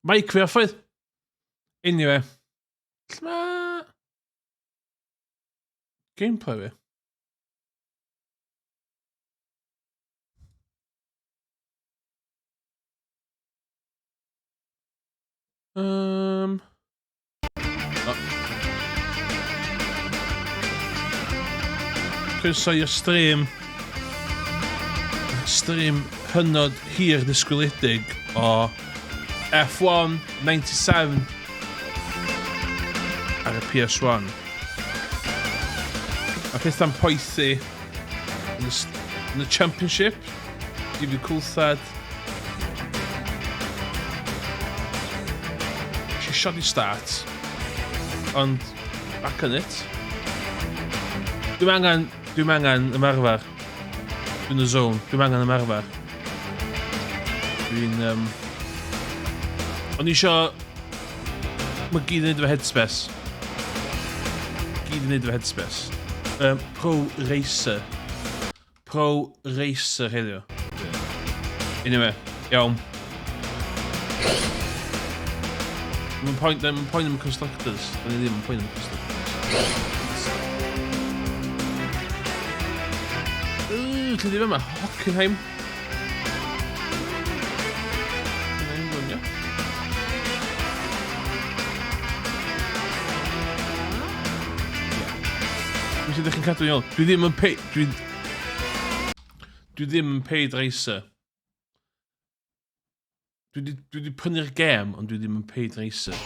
Mike Werfel. Anyway. Gameplay. Croeso i'r stream hynod hir disgwyliedig o F1 97 ar y PS1. A peth am poethi yn y Championship, give you cool thread. She shoddy start, ond back on it. Dwi'n angen ymarfer. Dwi'n y zone. Dwi'n angen ymarfer. O'n i isio... Mae gyd yn neud efo headspace. Pro Racer heddiw. Anyway, iawn. Mae'n point am constructors. Da ni ddim yn point am constructors. Lle di fe yma? Hockenheim. Dwi'n sy'n dechrau'n cadw iawn. Dwi ddim yn paid racer. Dwi di prynu'r gem, ond dwi ddim yn paid racer.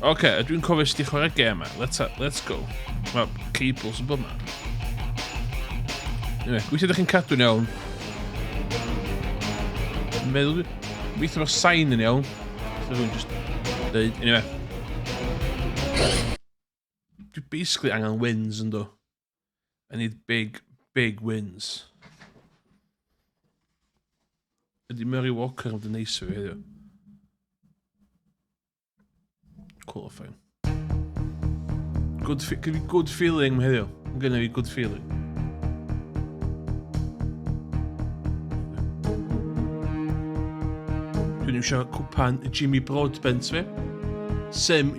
Oce, dwi'n cofio sdi chwarae gem ma. Let's go. Mae cables yn bod ma. Gweithio ydych chi'n cadw'n iawn. Meddwl, weithio mae'r sign yn iawn. So rwy'n just dweud, anyway. Dwi basically angen wins yn do. I need big wins. Ydy Murray Walker yn dy neis fi heddiw. Qualifying. Good feeling heddiw. I'm gonna be good feeling. Dwi'n eisiau cwpan Jimmy Broadbent fi. Sim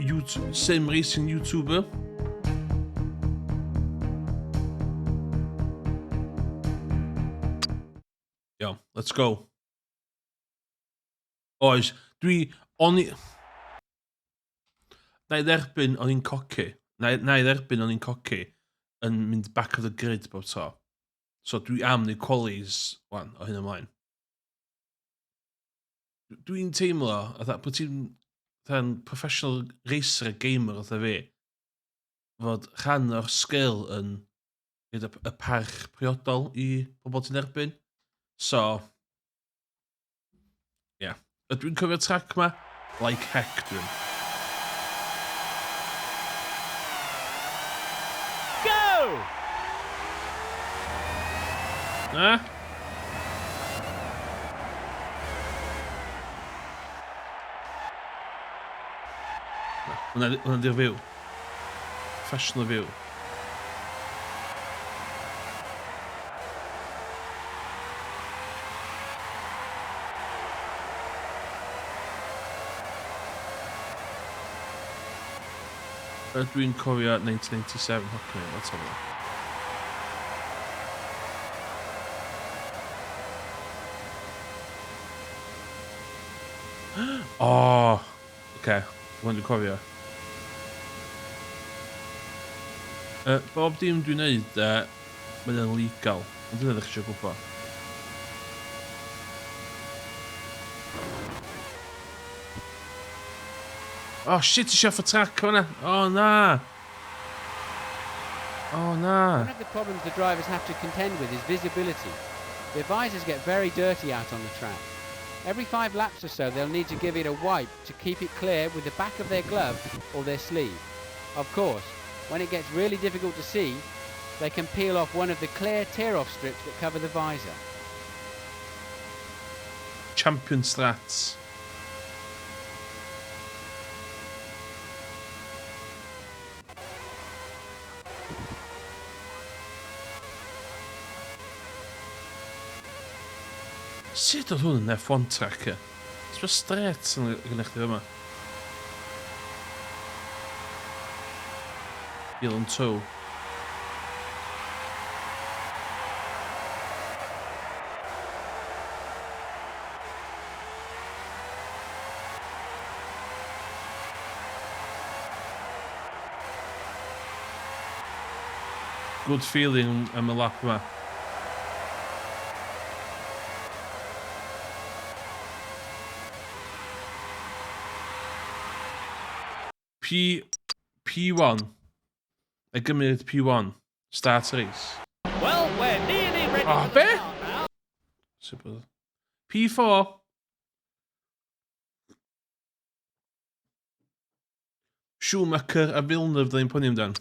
racing YouTuber. Iawn, let's go. Oes, na i dderbyn o'n i'n coci. Na i dderbyn o'n i'n coci yn mynd back of the grid bob to. So dwi am neu qualies wan o hyn ymlaen. Dwi'n teimlo bod ti'n professional racer a gamer oedd fi fod rhan o'r sgil yn y parch priodol i bobl ti'n erbyn. So, yeah. Dwi'n cofio track ma, like heck dwi'n. Go! Na? Hwna di'r fyw. Professional fyw. Dwi'n cofio 1997 Hockenheim, let's have a look. Oh, okay. Dwi'n cofio. Bob dim dwi'n neud, mae'n legal. Ond dyna ddech chi eisiau gwybod. Oh shit, eisiau off a track hwnna. Oh na. Oh na. One of the problems the drivers have to contend with is visibility. Their visors get very dirty out on the track. Every 5 laps or so they'll need to give it a wipe to keep it clear with the back of their glove or their sleeve. Of course, when it gets really difficult to see, they can peel off one of the clear tear-off strips that cover the visor. Champion strats. Sut oedd hwn yn F1 track e? It's just straight yn gynnych chi yma. Heel and toe. Good feeling am y lap yma. P1. I gymryd P1. Start race. Well, we're nearly ready Oh, for the be? start now. Super. P4. Schumacher a Villeneuve dda'n pwni amdan.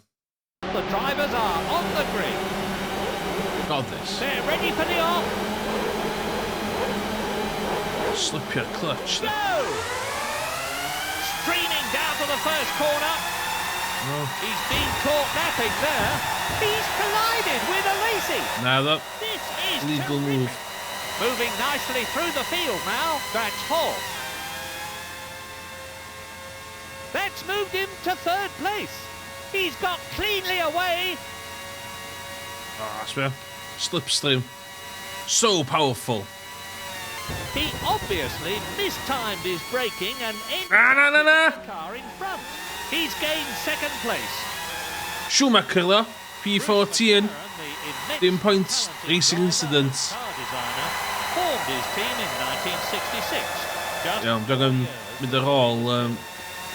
The drivers are on the grid. Got this. They're ready for the off. Slip your clutch. Go! Streaming down to the first corner. No. He's been caught napping there. He's collided with Alesi. Nada. This is Legal terrific. move. Moving nicely through the field now. That's fourth. That's moved him to third place. He's got cleanly away. Ah, I swear. Slipstream. So powerful. He obviously mistimed his braking and ended Na. the car in front. He's gained second place. Schumacher though. P14. The Dim points. Racing incident. Car designer formed his team in 1966. Just Iawn, dwi'n mynd ar ôl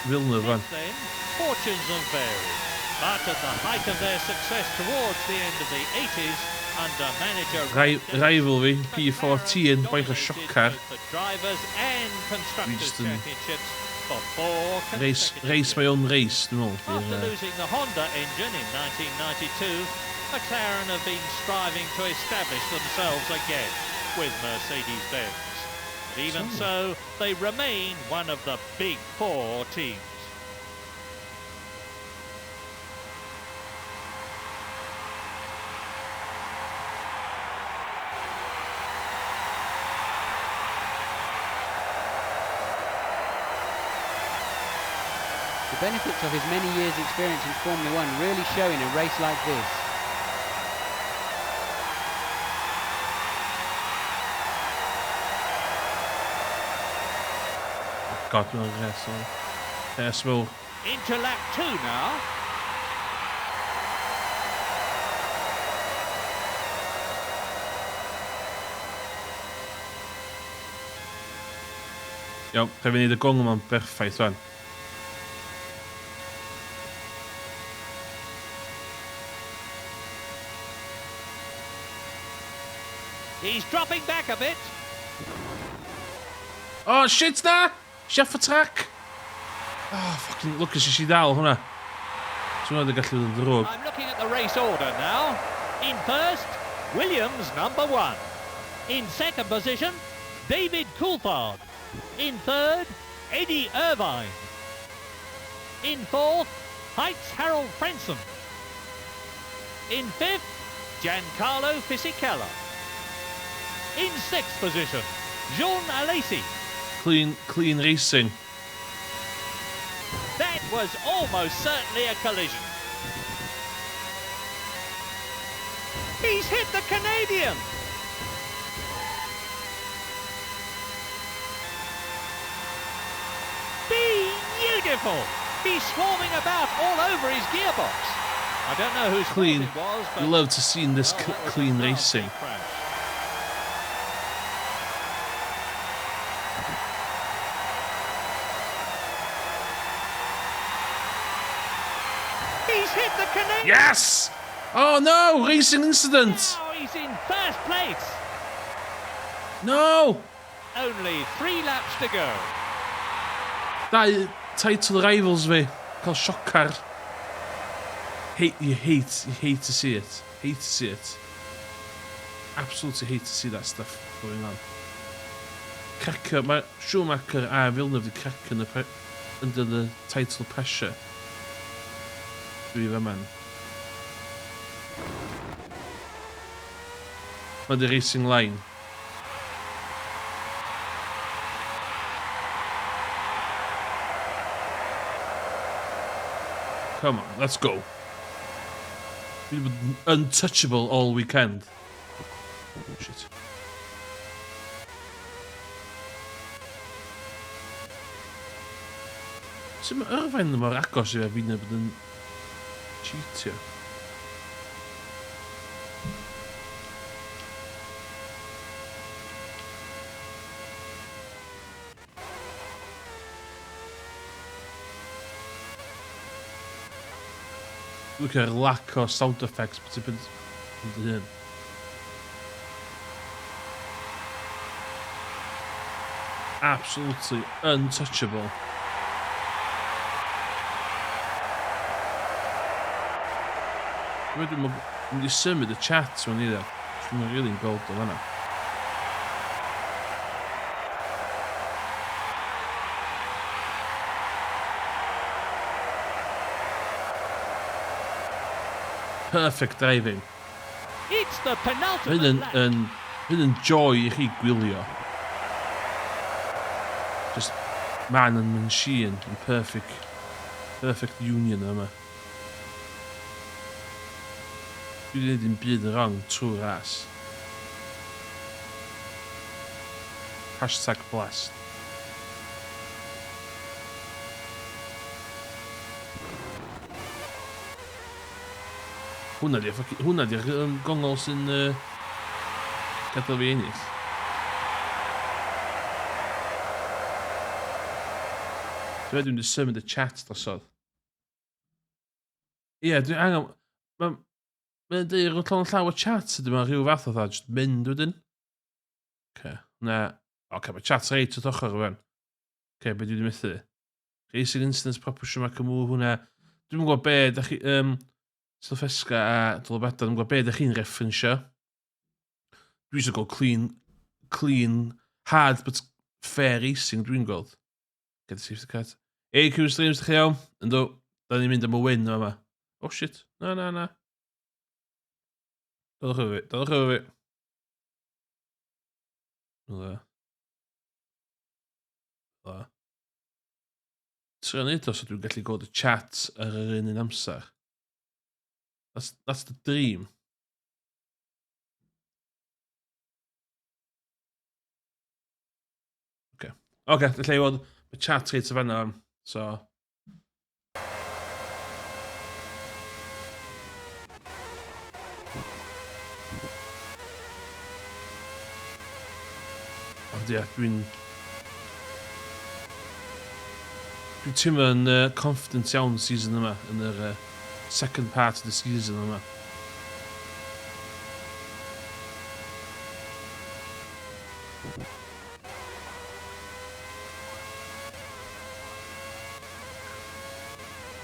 Villeneuve fan. then, fortunes have varied. But at the height of their success towards the end of the 80s, under manager Rival fi, P14, baich o siocar. the drivers and constructors Just yn- championships for 4 Race consecutive my own race, dwi'n After meddwl. losing the Honda engine in 1992, McLaren have been striving to establish themselves again with Mercedes-Benz. But even so, they remain one of the big 4 teams. The benefits of his many years' experience in Formula One really show in a race like this. God, mae'n res o. Res fawr. Into lap 2 now. Iawn, rhaid fi wneud y gong yma'n berffaith fan. He's dropping back a bit. Oh, shit na! Chef y track! Oh, fucking Lucas, is i dal hwnna. So hwnna wedi gallu bod yn drwg. I'm looking at the race order now. In first, Williams #1. In second position, David Coulthard. In third, Eddie Irvine. In fourth, Heights Harold Frenson. In fifth, Giancarlo Fisichella. In sixth position, Jean Alesi. Clean racing. That was almost certainly a collision. He's hit the Canadian. Beautiful. He's swarming about all over his gearbox. I don't know whose Clean. fault it was, but You love to see this well, that was clean a nasty racing. crash. He's hit the Canadian. Yes! Oh no! Racing incident! Now he's in first place. No! Only 3 laps to go. Dau title rivals fi. Cael siocar. You hate to see it. Hate to see it. Absolutely hate to see that stuff going on. Cracker, mae Schumacher a Villeneuve di cracker under the title pressure. Dwi fe man. Mae the racing line. Come on, let's go. We were untouchable all weekend. Shit. Sut mae Irvine mor agos i fe fi'n bod yn cheatio? Look at lack o sound effects but ti'n bydd hyn. Absolutely untouchable. Wedyn mae'n mynd i symud y chat mewn iddo. Dwi'n rili'n gweld o fanna. Perfect driving. It's the penultimate lap. Hyn yn joy i chi gwylio. Just man and machine yn perfect union yma. Dwi wedi gwneud un byd yn wrong trwy'r ras. Hashtag blessed. Hwna di'r gongol sy'n gadael fi ennill. Dwi wedi symud y chat drosodd. Ie, dwi'n angen... Mae'n dweud rwy'n llon llaw o chat ydyn mae'n rhyw fath o dda, jyst mynd wedyn. Oce, mae chat reit o ochr rwan. Oce, be dwi wedi methu? Racing Instance Propulsion Macamw hwnna. Dwi'n gwybod be, da chi... Sylffesga a Dolobeda, dwi'n gwybod be da chi'n referensio. Dwi eisiau gweld clean, hard but fair racing dwi'n gweld. Get the safety cat. AQ streams, da chi iawn? Ynddo, da ni'n mynd am y win yma. Oh shit, na. Dodwch efo fi. Dda. Trio neud os ydw i'n gallu gweld y chat ar yr un amser. That's the dream. Okay, lle i weld y chat reit o fanna, so... Ond ie, dwi'n teimlo'n confident iawn season yma, yn yr second part of the season yma.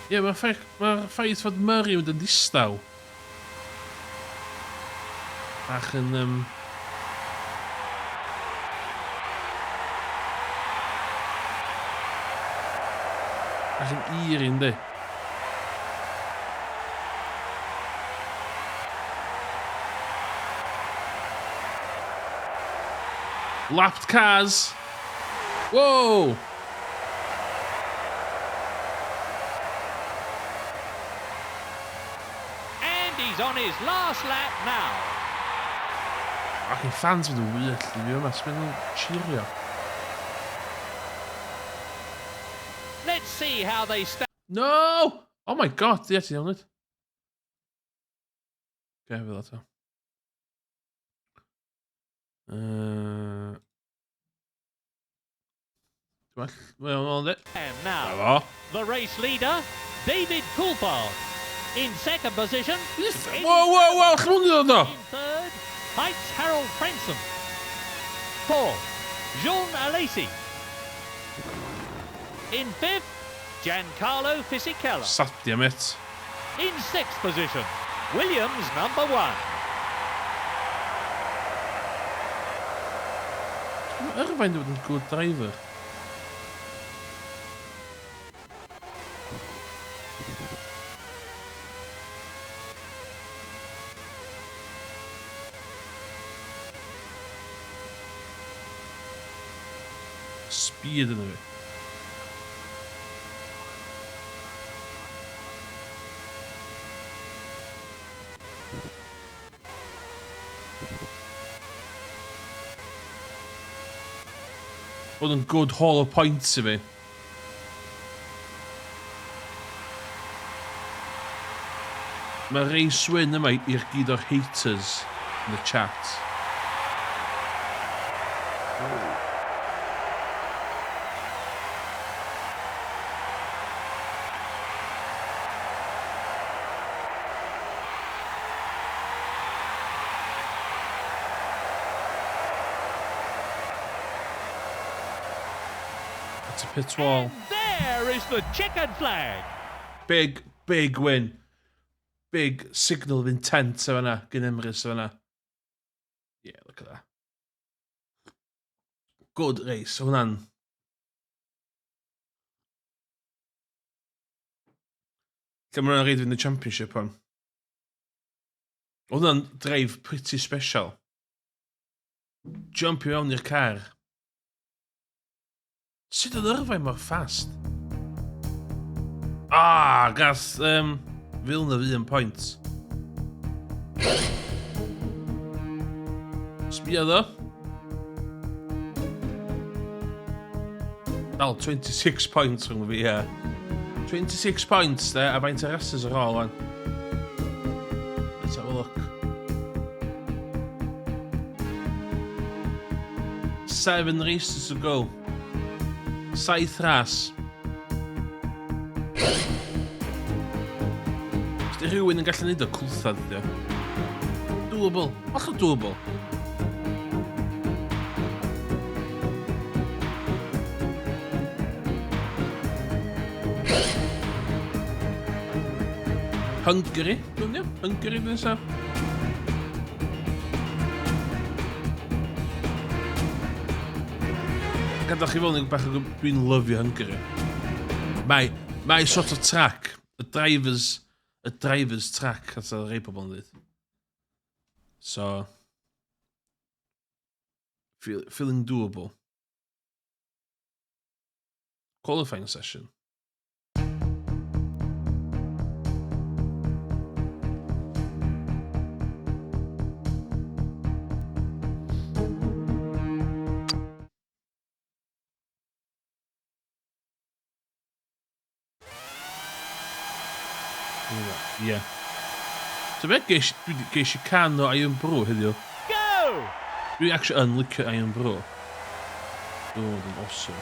Ie, mae'r ffaith fod Murray yn distaw. Ach yn... Ach yn ir un di. Lapped cars. Whoa! And he's on his last lap now. Ac yn fans fod yn wyll i fi yma, sy'n mynd yn cheerio. Let's see how they stand. No! Oh my god, ie, ti'n iawn it. Oce, fel eto. Well, on it. And now, Bravo. the race leader, David Coulthard. In second position, Whoa, chwnnw ddod o! in third, Heights Harold Frenson. Fourth, Jean Alesi. In fifth, Giancarlo Fisichella. Sadia, met. In sixth position, Williams number one. Irvine wedi bod yn good driver. Speed yna fi. Oedd yn good haul o points i fi. Mae race win yma i'r gyd o'r haters yn y chat. It's a pit wall. There is the checkered flag. Big win. Big signal of intent o fanna, gyn Emrys o fanna. Yeah, look at that. Good race, o hwnna'n... Lle mae hwnna'n reid yn y championship hwn. O hwnna'n drive pretty special. Jump i mewn i'r car. Sut oedd yrfau mor fast? Gath Villeneuve 1 point. Sbio ddo. Dal 26 points rhwng fi, 26 points, de, a faint o races ar ôl, wan. Let's have a look. 7 races to go. 7 ras. Os di rhywun yn gallu neud o cwlthad, di o. Doable. Allai doable. Hungary, dwi'n iawn? Hungary dwi'n nesaf. Gadach chi fel ni bach o dwi'n lyfio Hungary. Mae sort of track, y driver's track, as a rei pobl yn dweud. So, feeling doable. Qualifying session. Yeah. So fe geis i can o Iron Bro heddiw. Go! Dwi actually yn licio Iron Bro. Oedd yn awesome.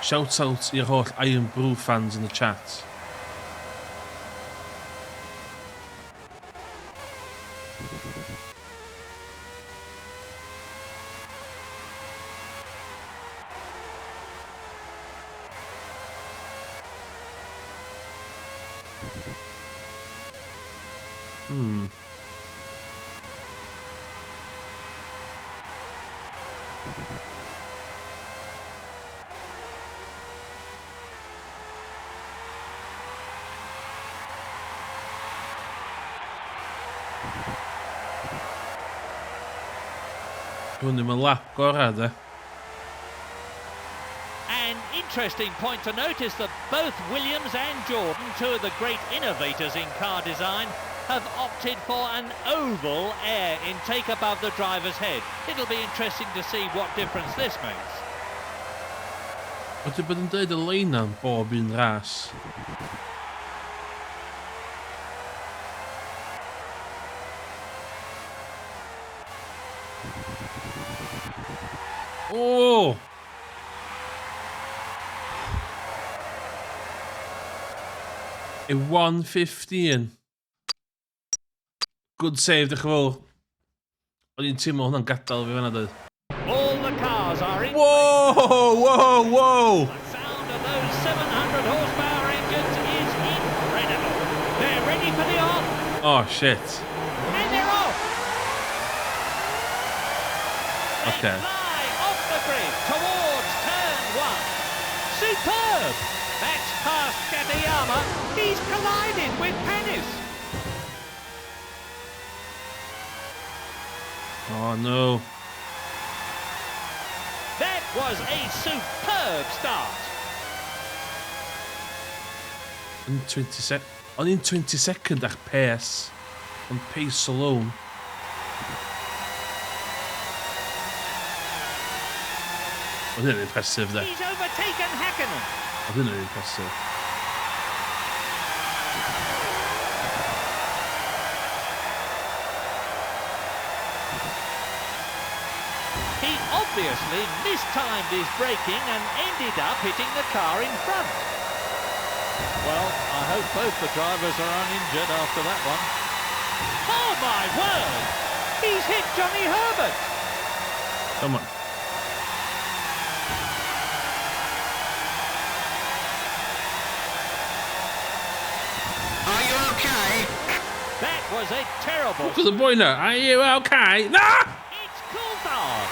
Shout out i'r holl Iron Bro fans in the chat. Hwn ddim yn lap gorau, de. An interesting point to notice that both Williams and Jordan, two of the great innovators in car design, have opted for an oval air intake above the driver's head. It'll be interesting to see what difference this makes. Oedd bod yn dweud y lein am bob un ras. Oh! A 1:15. Good save, dych chi'n fawr. Oedd i'n teimlo hwnna'n gadael fi fanna dweud. All the cars are in. Whoa! The sound of those 700 horsepower engines is incredible. They're ready for the on. Oh, shit. And they're off. Okay. Fly off the grid towards turn 1. Superb. That's past Katayama. He's collided with Panis. Oh, no. That was a superb start. Yn 20 sec... O'n i'n 20 second a'ch pace. On pace alone. Oedd hynny'n impressive, de. He's overtaken Hakkinen. Oedd hynny'n impressive. He obviously mistimed his braking and ended up hitting the car in front. Well, I hope both the drivers are uninjured after that one. Oh my word! He's hit Johnny Herbert! Come on. Are you okay? That was a terrible... Look at the boy now. Are you okay? No! It's Coulthard!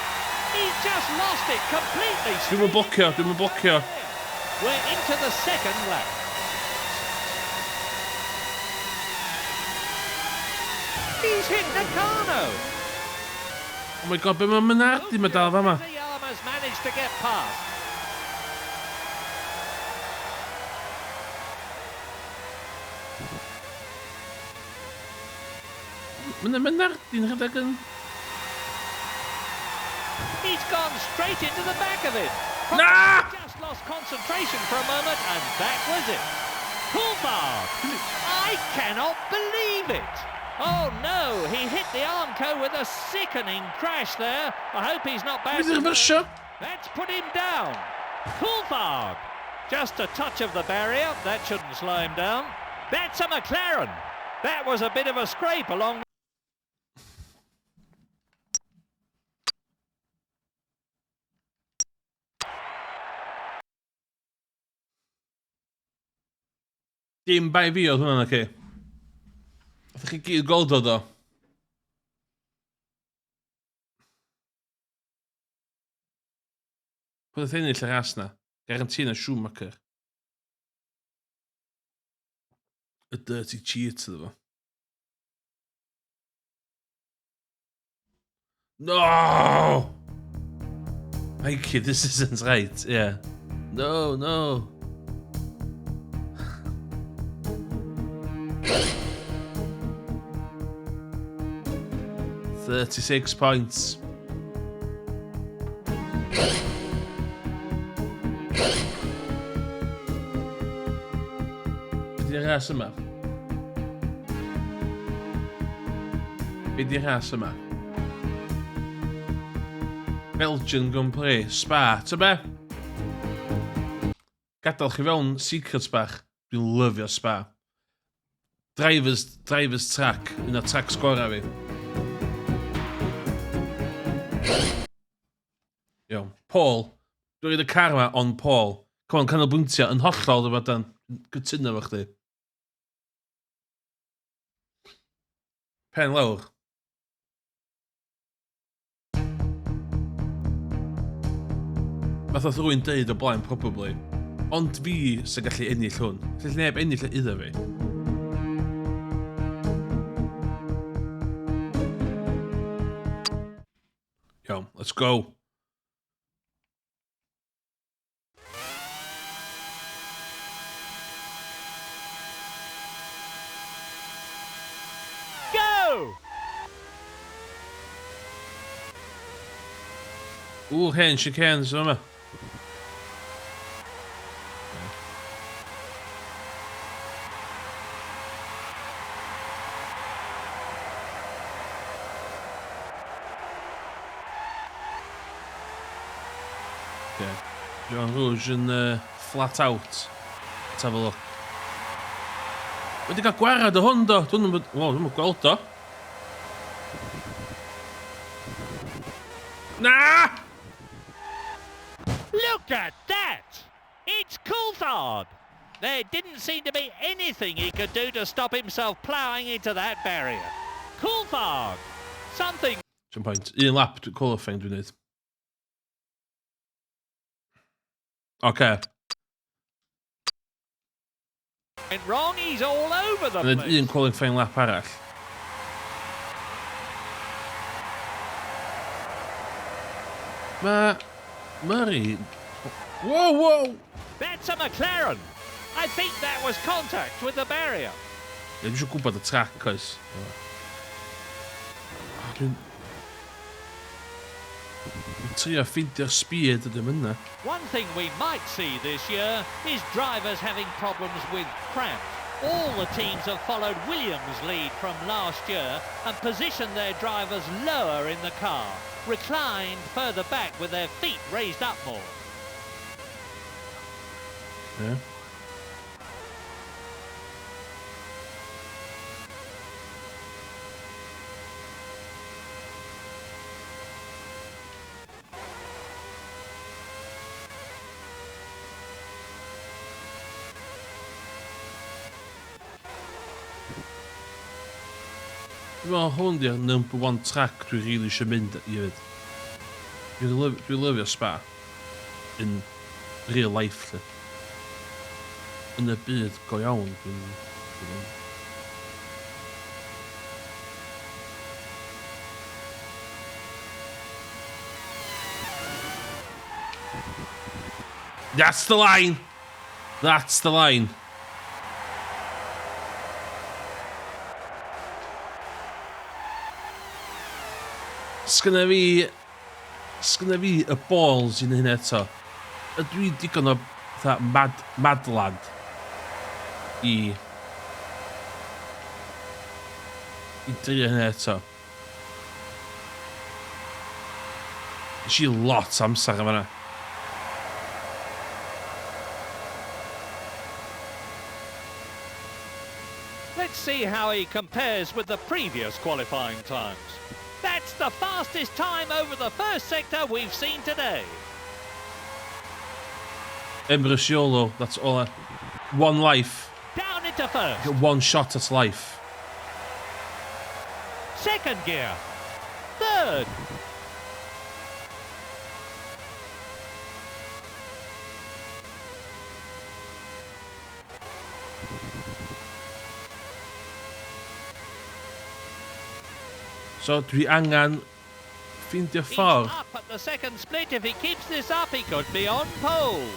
He's just lost it completely. Dwi'n mynd blocio. We're into the second lap. He's hit Nakano. Oh my god, be mae'n mynardi mae dal fama? The arm has managed to get past. Mae'n mynardi'n rhedeg yn... He's gone straight into the back of it. Nah! Just lost concentration for a moment, and that was it. Coulthard! I cannot believe it. Oh no, he hit the Armco with a sickening crash there. I hope he's not bad. Mae'n refersio. That's put him down. Coulthard. Just a touch of the barrier. That shouldn't slow him down. That's a McLaren. That was a bit of a scrape along. Dim bai fi oedd hwnna'n chi. Oedd chi gyd gold o do. Pwyd oedd ennill y ras na. Garantina Schumacher. Y dirty cheat ydw fo. No! Mikey, this isn't right. Yeah. No, no. $36 points. Be di'r ras yma? Be di'r ras yma? Belgian Grand Prix, Spa, ta be? Gadael chi fewn secrets bach. Dwi'n lyfio Spa. Drivers track, un o'r track sgora fi. Iawn, Paul. Dwi'n rhaid y car yma on Paul. Come on, canolbwyntio yn hollol dyma dan. Gytuno fo chdi. Pen lawr. Fath oedd rwy'n deud o blaen, probably. Ond fi sy'n gallu ennill hwn. Felly neb ennill iddo fi. Iawn, let's go. Go! Hen chicanes yma. John Rouge yn flat out. Let's have a look. Wedi cael gwarad o hwn do. Dwi'n gweld o. Na! Look at that! It's Coulthard! There didn't seem to be anything he could do to stop himself ploughing into that barrier. Coulthard! Something Some point. Un lap qualifying dwi'n neud. Okay. went wrong. He's all over the And place. un qualifying lap arall. Murray. Whoa, whoa! That's a McLaren. I think that was contact with the barrier. Ie, dwi eisiau gwybod y trac, oes. Dwi'n trio ffeindio'r speed ydym yna. One thing we might see this year is drivers having problems with cramp. All the teams have followed Williams' lead from last year and positioned their drivers lower in the car, reclined further back with their feet raised up more. Ie. Dwi'n meddwl hwn di'r number one track dwi rili eisiau mynd i fyd. Dwi'n lyfio Spa. In real life, lle. Yn y byd go iawn, dwi'n... That's the line! That's the line. Sgynna fi y balls i'n hyn eto. Ydw i digon o fatha mad lad i drio hyn eto. Nes i lot amser am yna. Let's see how he compares with the previous qualifying times. That's the fastest time over the first sector we've seen today. Embriciolo, that's all I... One life. Down into first. One shot at life. Second gear. Third. So dwi angan ffeindio He's ffordd. up at the second split. If he keeps this up, he could be on pole.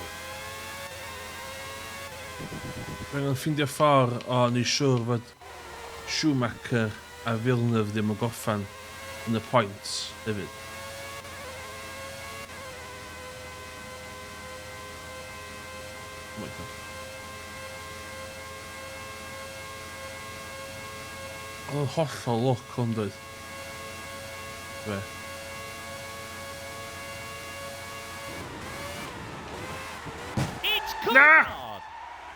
Dwi angan ffeindio ffordd o ni siŵr fod Schumacher a Villeneuve ddim yn goffan yn y points hefyd. Oh my God. Oedd hollol look hwn doedd. Be? It's Nah! Coulthard.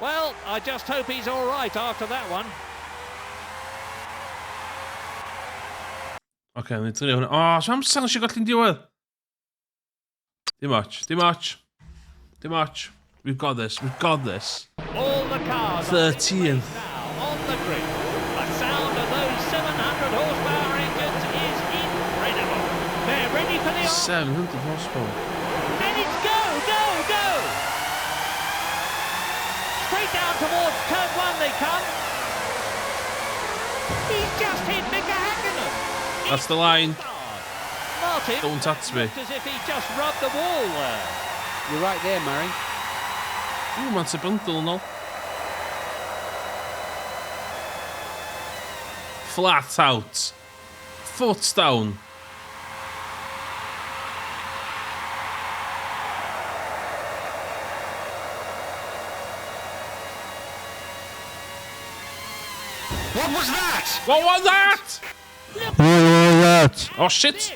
Well, I just hope he's all right after that one. Oce, ni drio hwnna. O, so amser nes i golli'n diwedd. Dim much, dim much. Dim much. We've got this, we've got this. All the cars are in 13th. place now on the grid. The sound of those 700 horsepower engines is incredible. They're ready for the 700 horsepower. and it's go, go, go! Straight down towards turn one they come. He's just hit Mika Hakkinen. That's the line. Martin Don't touch me. looked as if he just rubbed the wall there. You're right there, Murray. Ooh, mae'n sebryndol yn ôl. Flat out. Foot down. What was that? What was that? Oh shit. This.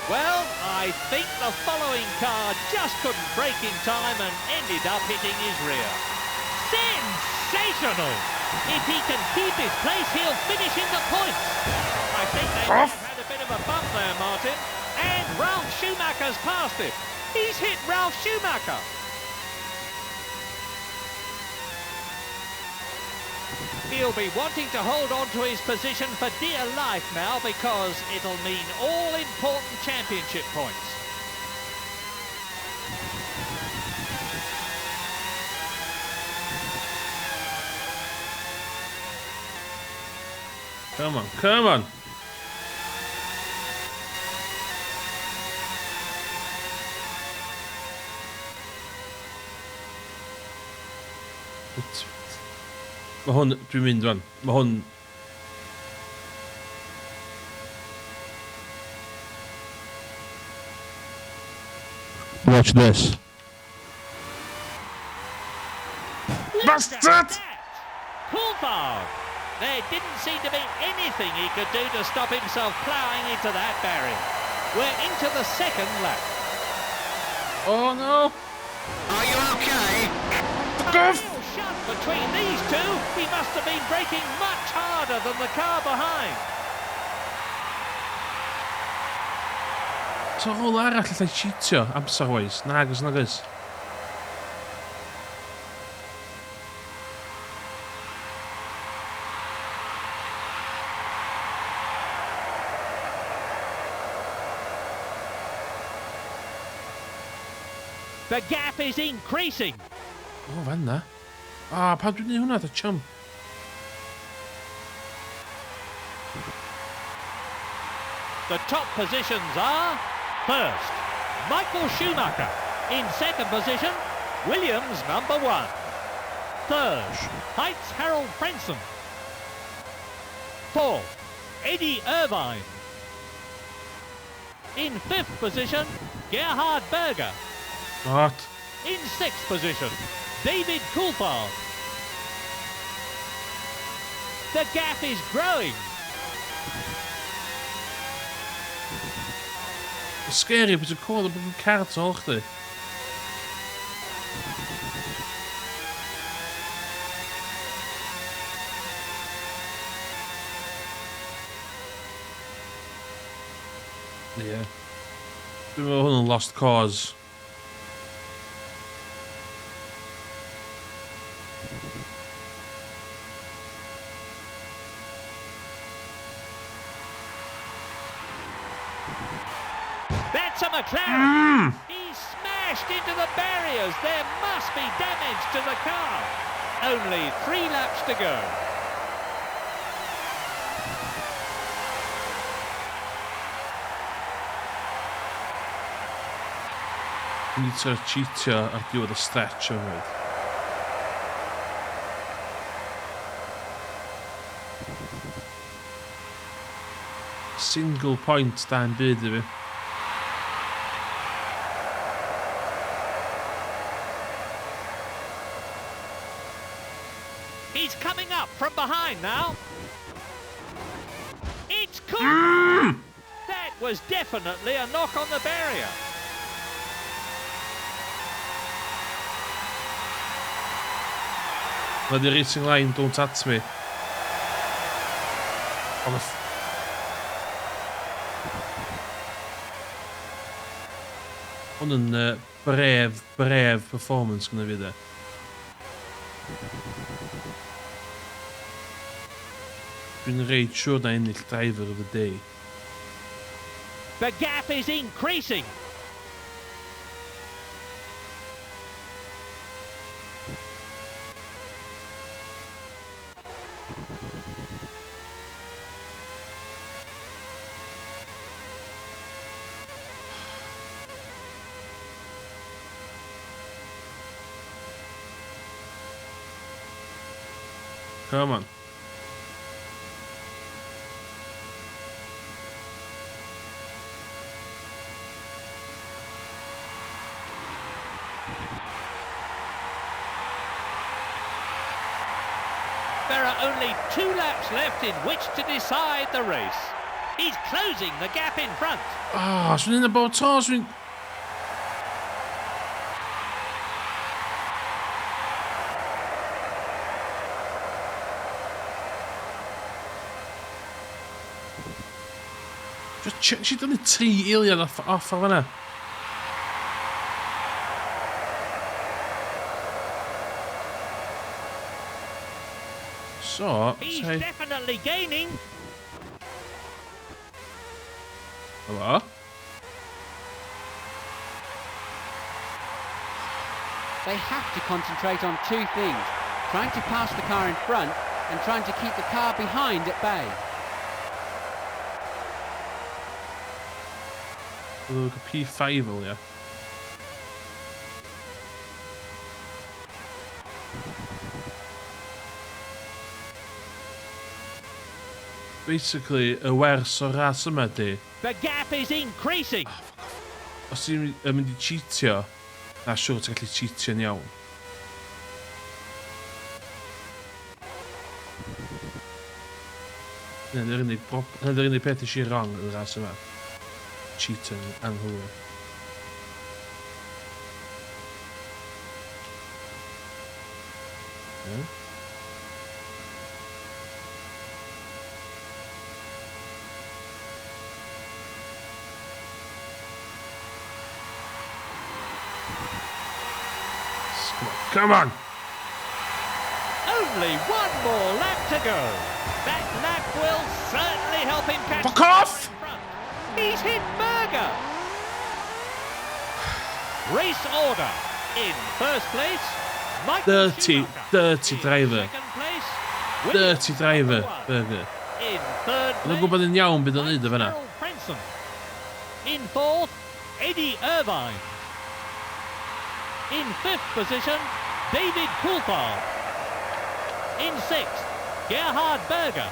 Well, I think the following car just couldn't break in time and ended up hitting his rear. Sensational! If he can keep his place, he'll finish in the points. I think they may have had a bit of a bump there, Martin. And Ralf Schumacher's passed him. He's hit Ralf Schumacher. He'll be wanting to hold on to his position for dear life now because it'll mean all important championship points. Come on, come on. Mae hwn, dwi'n mynd fan. Mae hwn... Watch this. Bastard! Coulthard! There didn't seem to be anything he could do to stop himself ploughing into that barrier. We're into the second lap. Oh no! Are you okay? A real shot between these two. He must have been braking much harder than the car behind. So rôl arall allai cheatio amser-wise. Nagos, nagos. The gap is increasing. O, fan na. Pa dwi'n neud hwnna, da chum. The top positions are first, Michael Schumacher. In second position, Williams number 1. Third, Heitz Harold Frentzen. Fourth, Eddie Irvine. In fifth position, Gerhard Berger. What? In sixth position, David Coulthard. The gap is growing. Scary, but it's cool, but you can't talk to. Yeah. Dwi'n meddwl hwn yn lost cause. That's a McLaren. He's smashed into the barriers. There must be damage to the car. Only 3 laps to go. Dwi'n need to cheatio ar diwedd y stretch o fyd. Single point da'n byd i fi. He's coming up from behind now. It's cool. That was definitely a knock on the barrier. Mae di racing line, don't at me. Ond hwn yn bref performance gyda fi de. Dwi'n reid siwr na ennill driver of the day. The gap is increasing. Come on. There are only 2 laps left in which to decide the race. He's closing the gap in front. Ah, os dwi'n un o bod to, os dwi'n... Si dyn ni 3 eiliad off o fanna. So, He's say... definitely gaining. Hello? They have to concentrate on 2 things, trying to pass the car in front and trying to keep the car behind at bay. Look at P5 o, ia. basically, y wers o'r ras yma di, The gap is increasing. os ti'n mynd I cheatio, na siwr ti'n gallu cheatio'n iawn. Hynny'r unig peth eisiau wrong yn y ras yma. Cheating anghywir. Come on! Only one more lap to go. That lap will certainly help him catch. Fuck off! in front. He's hit Berger. Race order. In first place, Michael Schumacher. Dirty In driver. second place, Williams Dirty driver, number one. Berger. In third Yn place, gwybod yn iawn bydd o'n neud o fyna. Tyrrell Frenson. In fourth, Eddie Irvine. In fifth position, David Coulthard. In sixth, Gerhard Berger.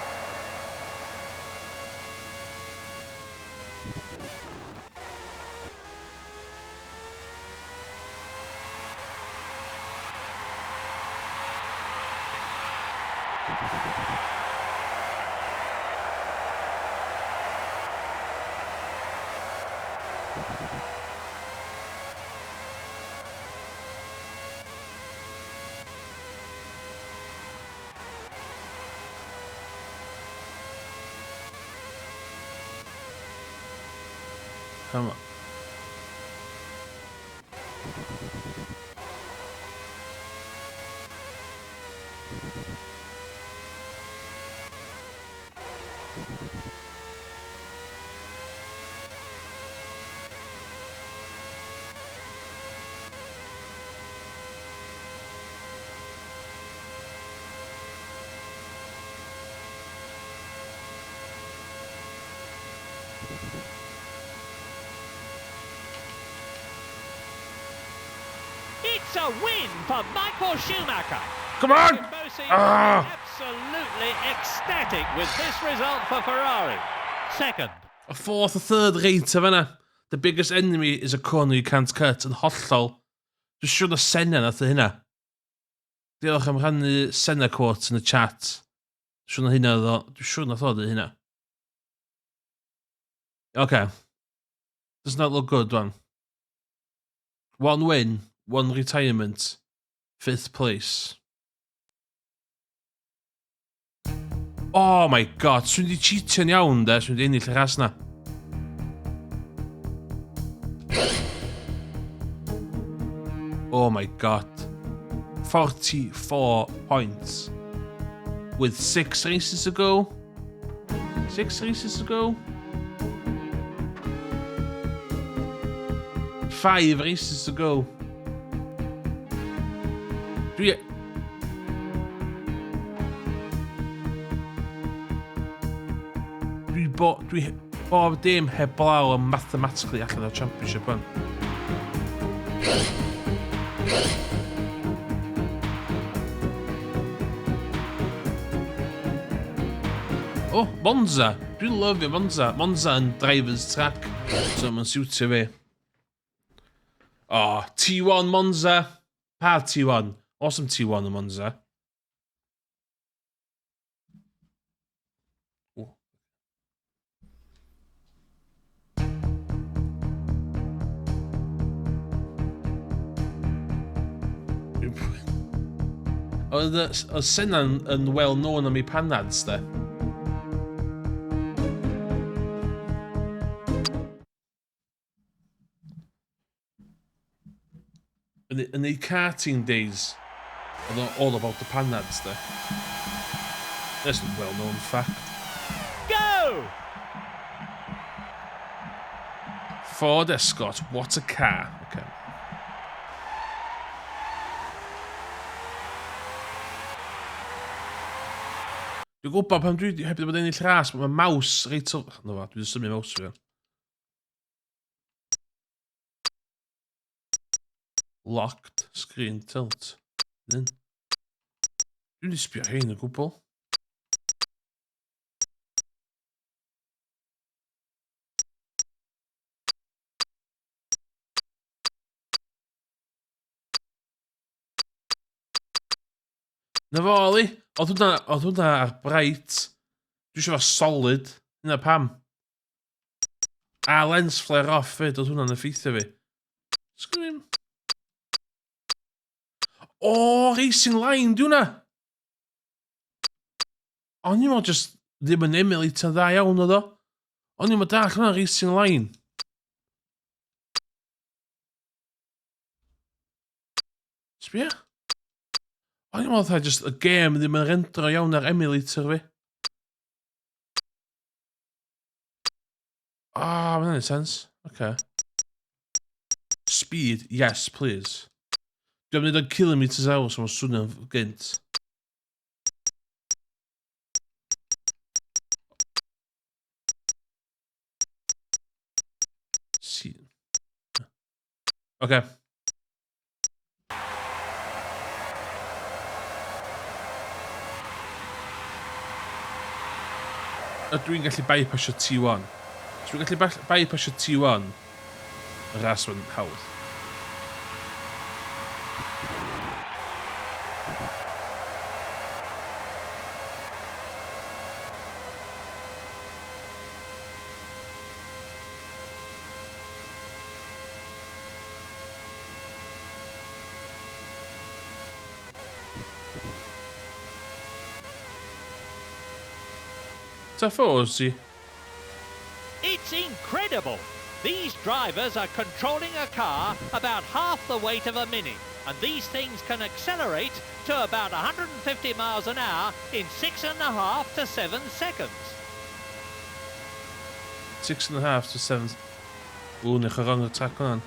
Come on. It's a win for Michael Schumacher. Come on! Bosi Ah! absolutely ecstatic with this result for Ferrari. Second. A fourth, a third rate o fyna. The biggest enemy is a corner you can't cut yn hollol. Dwi'n siŵr na Senna nath o hynna. Diolch am rhannu Senna quote yn y chat. Dwi'n siŵr nath o ddweud hynna. Okay. Does not look good, one. One win, one retirement, 5th place. Oh my god, swn di cheatio'n iawn de, swn di ennill y ras na. Oh my god. 44 points. With 6 races to go. 6 races to go. 5 races to go. Dwi bob dim heb blaw am mathematically allan o'r championship hwn. Oh, Monza. Dwi'n lyfio Monza. Monza yn driver's track. So mae'n siwtio fi. Oh, T1 Monza. Pa T1? Awesome T1 yn Monza. Oh. Oedd Senna'n yn well-known am ei panads, de. In the karting days, all about the panads there. That's a well-known fact. Go! Ford Escort, what a car. Okay. Dwi'n gwybod pan dwi heb wedi bod ennill ras, mae maws reit o... No fa, dwi wedi symud maws fi. Locked, screen tilt. Dwi'n wedi sbio hein o gwbl. Na fo, Oli. Oedd hwnna ar bright. Dwi eisiau fo solid. Hynna pam. A lens flare off fyd. Oedd hwnna'n effeithio fi. Sgwym. O, racing line, di hwnna. O'n i'n meddwl just ddim yn emulator dda iawn oedd o. O'n i'n meddwl dach hwnna'n racing line. Sbia? O'n i'n meddwl just y game ddim yn rendro iawn ar emulator fi. Ah, mae'n neud sense. Okay. Speed, yes, please. Dwi'n mynd yn kilometres awr, so mae'n swnio'n gynt. Okay. Dwi'n gallu bypassio T1. Os dwi'n gallu bypassio T1, y ras yn hawdd. Tifosi. It's incredible. These drivers are controlling a car about half the weight of a Mini, and these things can accelerate to about 150 miles an hour in 6.5 to 7 seconds. 6.5 to 7. Oeh, nech rang y track hwnna'n.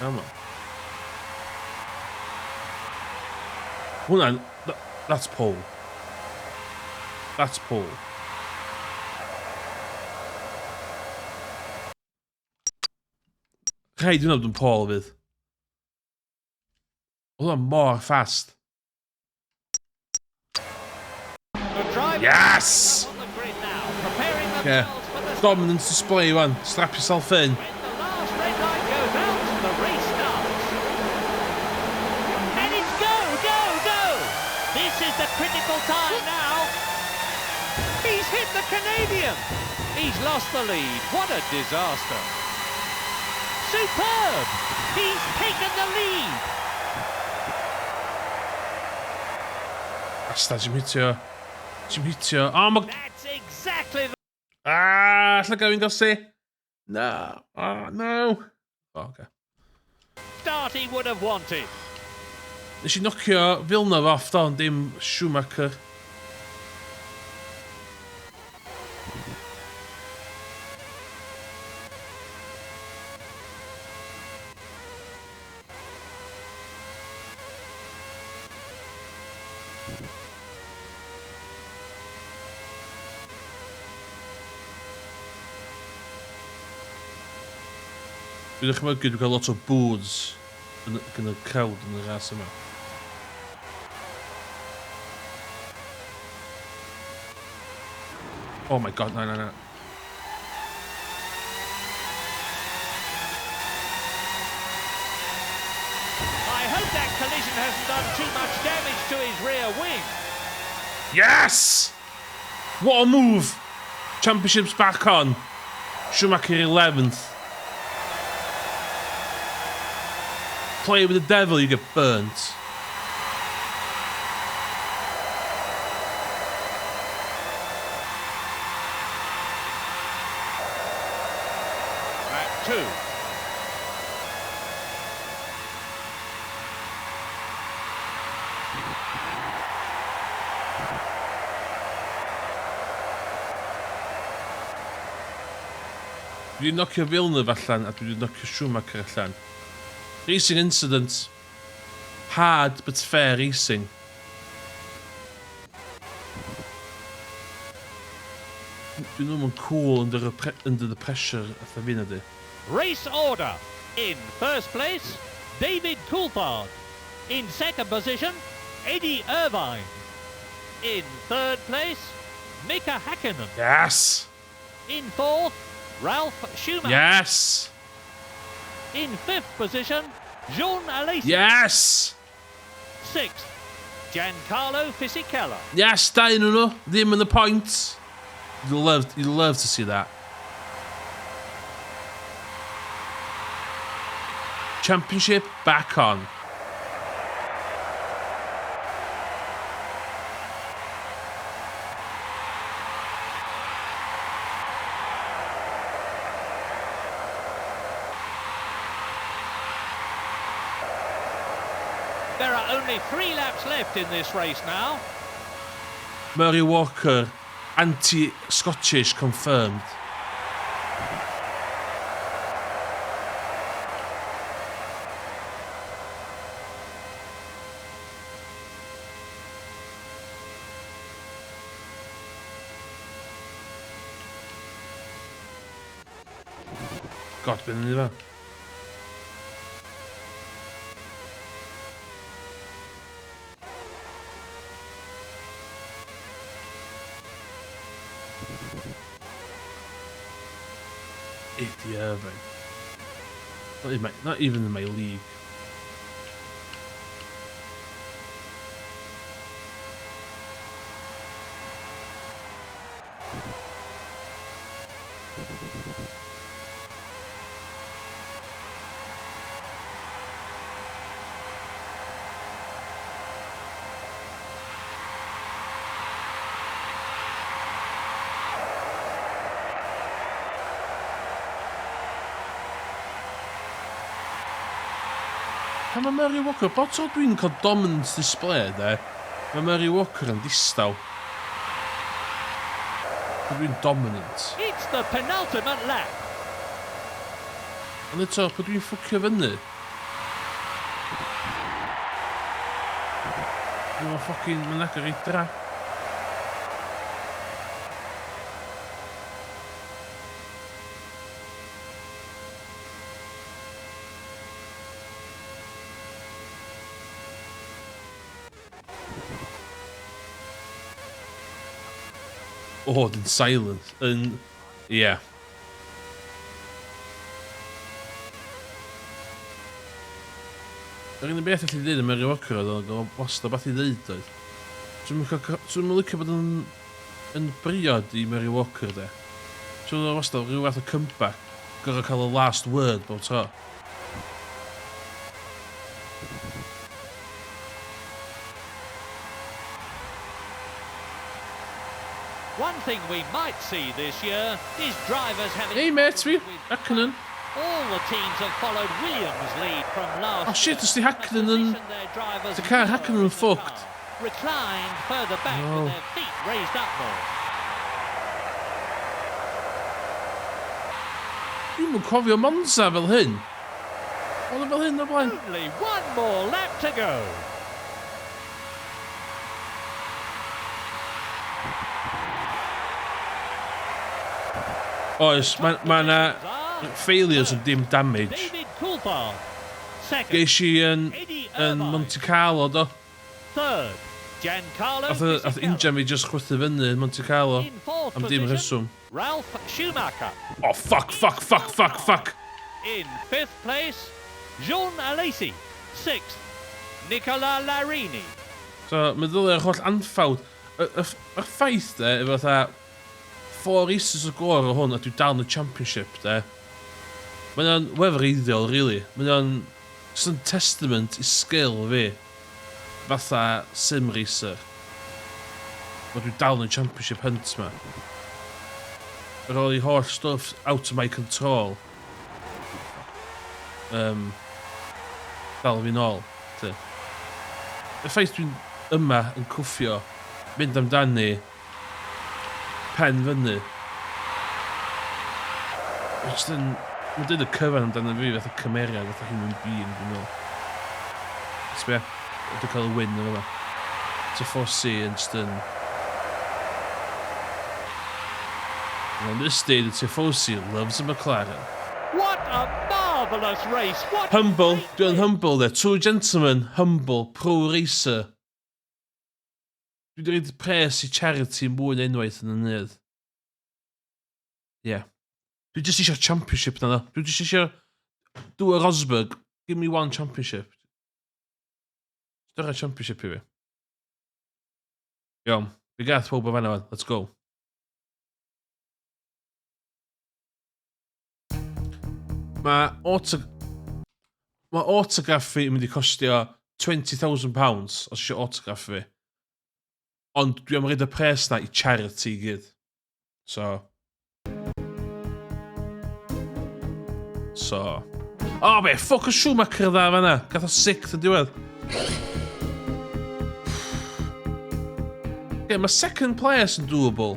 Come on. Hwnna'n... That's pole. That's pole. Rhaid dwi'n bod yn pole fydd. Oedd hwnna'n mor fast. Yes! Yeah. Dominance display one. Strap yourself in. The critical time now. He's hit the Canadian. He's lost the lead. What a disaster. Superb. He's taken the lead. Asta, Jim hitio. Jim hitio. Oh, my... That's exactly the... Ah, lle gael fi'n gosi? No. Oh, no. Oh, okay. Start he would have wanted. Nes I nocio Villeneuve off do, ond dim Schumacher. Dwi'n dychmygu dwi'n cael lot o boos yn y crowd yn y ras yma. Oh my god, no. I hope that collision hasn't done too much damage to his rear wing. Yes! What a move! Championship's back on. Schumacher 11th. Play with the devil, you get burnt. Two. Dwi wedi nocio Villeneuve allan a dwi wedi nocio Schumacher allan. Racing incident. Hard but fair racing. Dwi'n ddim yn cool under the pressure at the fi na di. Race order. In first place, David Coulthard. In second position, Eddie Irvine. In third place, Mika Häkkinen. Yes! In fourth, Ralph Schumacher. Yes! In fifth position, Jean Alesi. Yes! Sixth, Giancarlo Fisichella. Yes, dau nhw. Ddim yn y point. You'll love to see that. Championship back on. There are only 3 laps left in this race now. Murray Walker, anti-Scottish confirmed. God, ben ni fel. Eddie Irvine. Not even in my league. Pan mae Murray Walker, bod tro dwi'n cael dominance display de, mae Murray Walker yn distaw. Pan dwi'n dominant. It's the penultimate lap. Ond eto, pan dwi'n ffwcio fyny. Dwi'n ffocin, mae'n agor i drap. Awed in silence, and yeah. Yr unig beth allu dweud yn Murray Walker oedd o'n wastad beth i ddeud oedd. Dwi'n licio bod yn briod i Murray Walker de. Dwi'n wastad rhyw fath o comeback, gorau cael y last word bob tro. One thing we might see this year is drivers having... Hey mate, fi, Häkkinen. All the teams have followed Williams' lead from last Oh shit, os di Häkkinen yn... The car Häkkinen yn fucked. Reclined further back with their feet raised up more. Dwi'n mwyn cofio Monza fel hyn. Oedd fel hyn o blaen. Only one more lap to go. Oes, mae'n failures yn dim damage. David Coulthard. Second, Geis i yn Eddie Irvine. Monte Carlo do. Third, Giancarlo Ath injan fi just chwythu fyny yn Monte Carlo. In fourth Am dim position, reswm. Ralph Schumacher. Oh fuck. In fifth place, Jean Alesi. Sixth, Nicola Larini. So, mae ddylai'r holl anffawd. Y ffaith de, efo fatha 4 races o gor o hwn a dwi dal yn y championship de. Mae'n wefreiddiol, really. Mae'n just yn testament i skill fi. Fatha sim racer. Mae dwi dal yn y championship hunt ma. Ar ôl i holl stuff out of my control. Dal fi nôl. Y ffaith dwi'n yma yn cwffio, mynd amdani, pen fyny. Mae'n dweud y cyfan amdano fi fatha cymeriad, fatha human being, dwi'n meddwl. Sbia, dwi'n cael y win yn yma. Tifosi yn just yn... And on this day, the Tifosi loves a McLaren. What a marvellous marvellous race. What Humble, great dwi'n win. humble there. Two gentlemen, humble, pro racer. Dwi wedi rhaid pres I charity mwy na unwaith yn y nydd. Yeah. Dwi just eisiau championship na ddo. Dwi just eisiau dwy Rosberg. Give me one championship. Dyna'r championship I fi. Iawn. Fi gath pob o fanna. Let's go. Mae autograph fi yn mynd I costio £20,000 os eisiau autograph fi. Ond dwi am reid y pres na I charity I gyd. So. O be, ffuck o Schumacher dda fanna. Gath o sick yn diwedd. Okay, mae second place yn doable.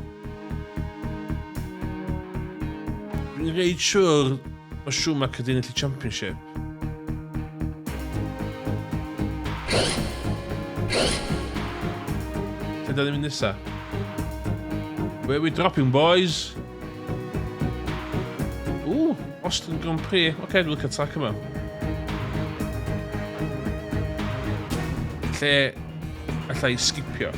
Dwi'n reid siwr mae Schumacher di ennill y championship. Lle da ni'n mynd nesa? Where we dropping, boys? Ooh, Austin Grand Prix. Okay, dwi'n cael track yma. Lle allai skipio.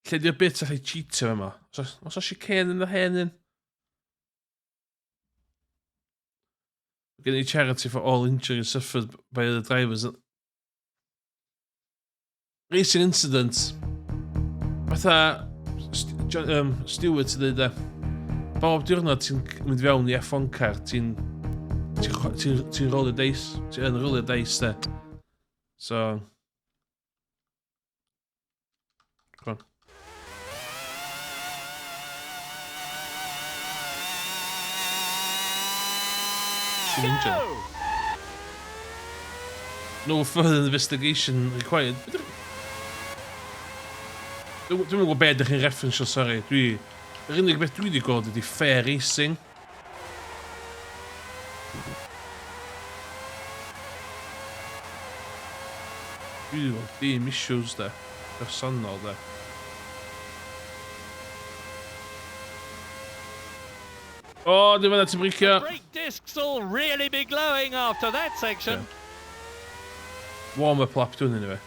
Lle di'r bit allai cheatio yma. Os oes chicane yn y hen un? Gen I charity for all injuries suffered by the drivers. Racing incident. Fatha Stewart yn dweud bob diwrnod ti'n mynd fewn I F1 car, ti'n roll y dice. Ti'n roll y dice de. So. Come on. Go! No further investigation required. Dwi'n gwybod beth ydych chi'n referensio, sorry. Yr unig beth dwi wedi gweld ydy fair racing. Dwi wedi gweld dim issues de. Personol de. O, dim yna ti'n bricio. Brake discs will really be glowing after that section. Warm-up lap dwi'n yna fe.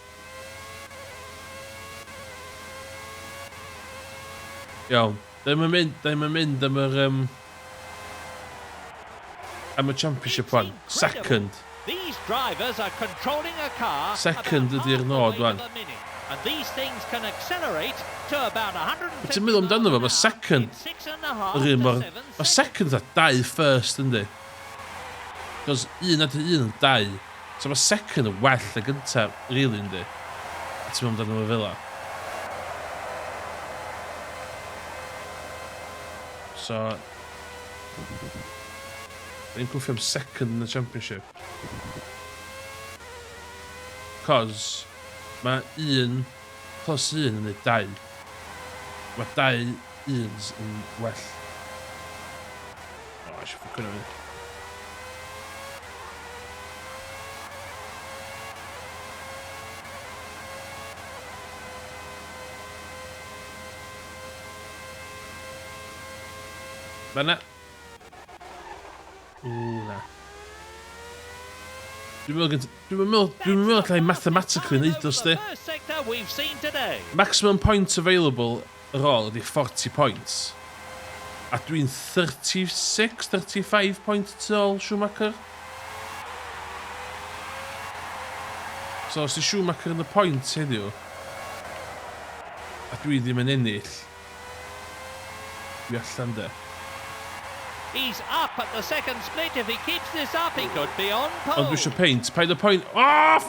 Iawn. Ddim yn mynd am yr championship one. Second. These drivers are controlling a car Second about ydy'r nod halfway wan. to the minute. And these things can accelerate to about 150 Ti'n meddwl amdano fo, mae second yr un mor... Mae second a 2 first, yndi? Cos 1 at 1 yn 2. So mae second yn well y gyntaf, really, yndi? A ti'n meddwl amdano fo fel la. So... Dwi'n gwffio am second yn y championship. Cos... Mae 1 plus 1 yn ei 2. Mae 2 1s yn well. O, eisiau ffwc hwnna fi. Fanna. Na. Dwi'n meddwl allai mathematically neud os di. Maximum points available ar ôl ydi 40 points. A dwi'n 36, 35 points tu ôl Schumacher. So os di Schumacher yn y point heddiw, a dwi ddim yn ennill, dwi allan de. He's up at the second split. If he keeps this up, he could be on pole. Ond dwi eisiau paint. Paid y point. Off!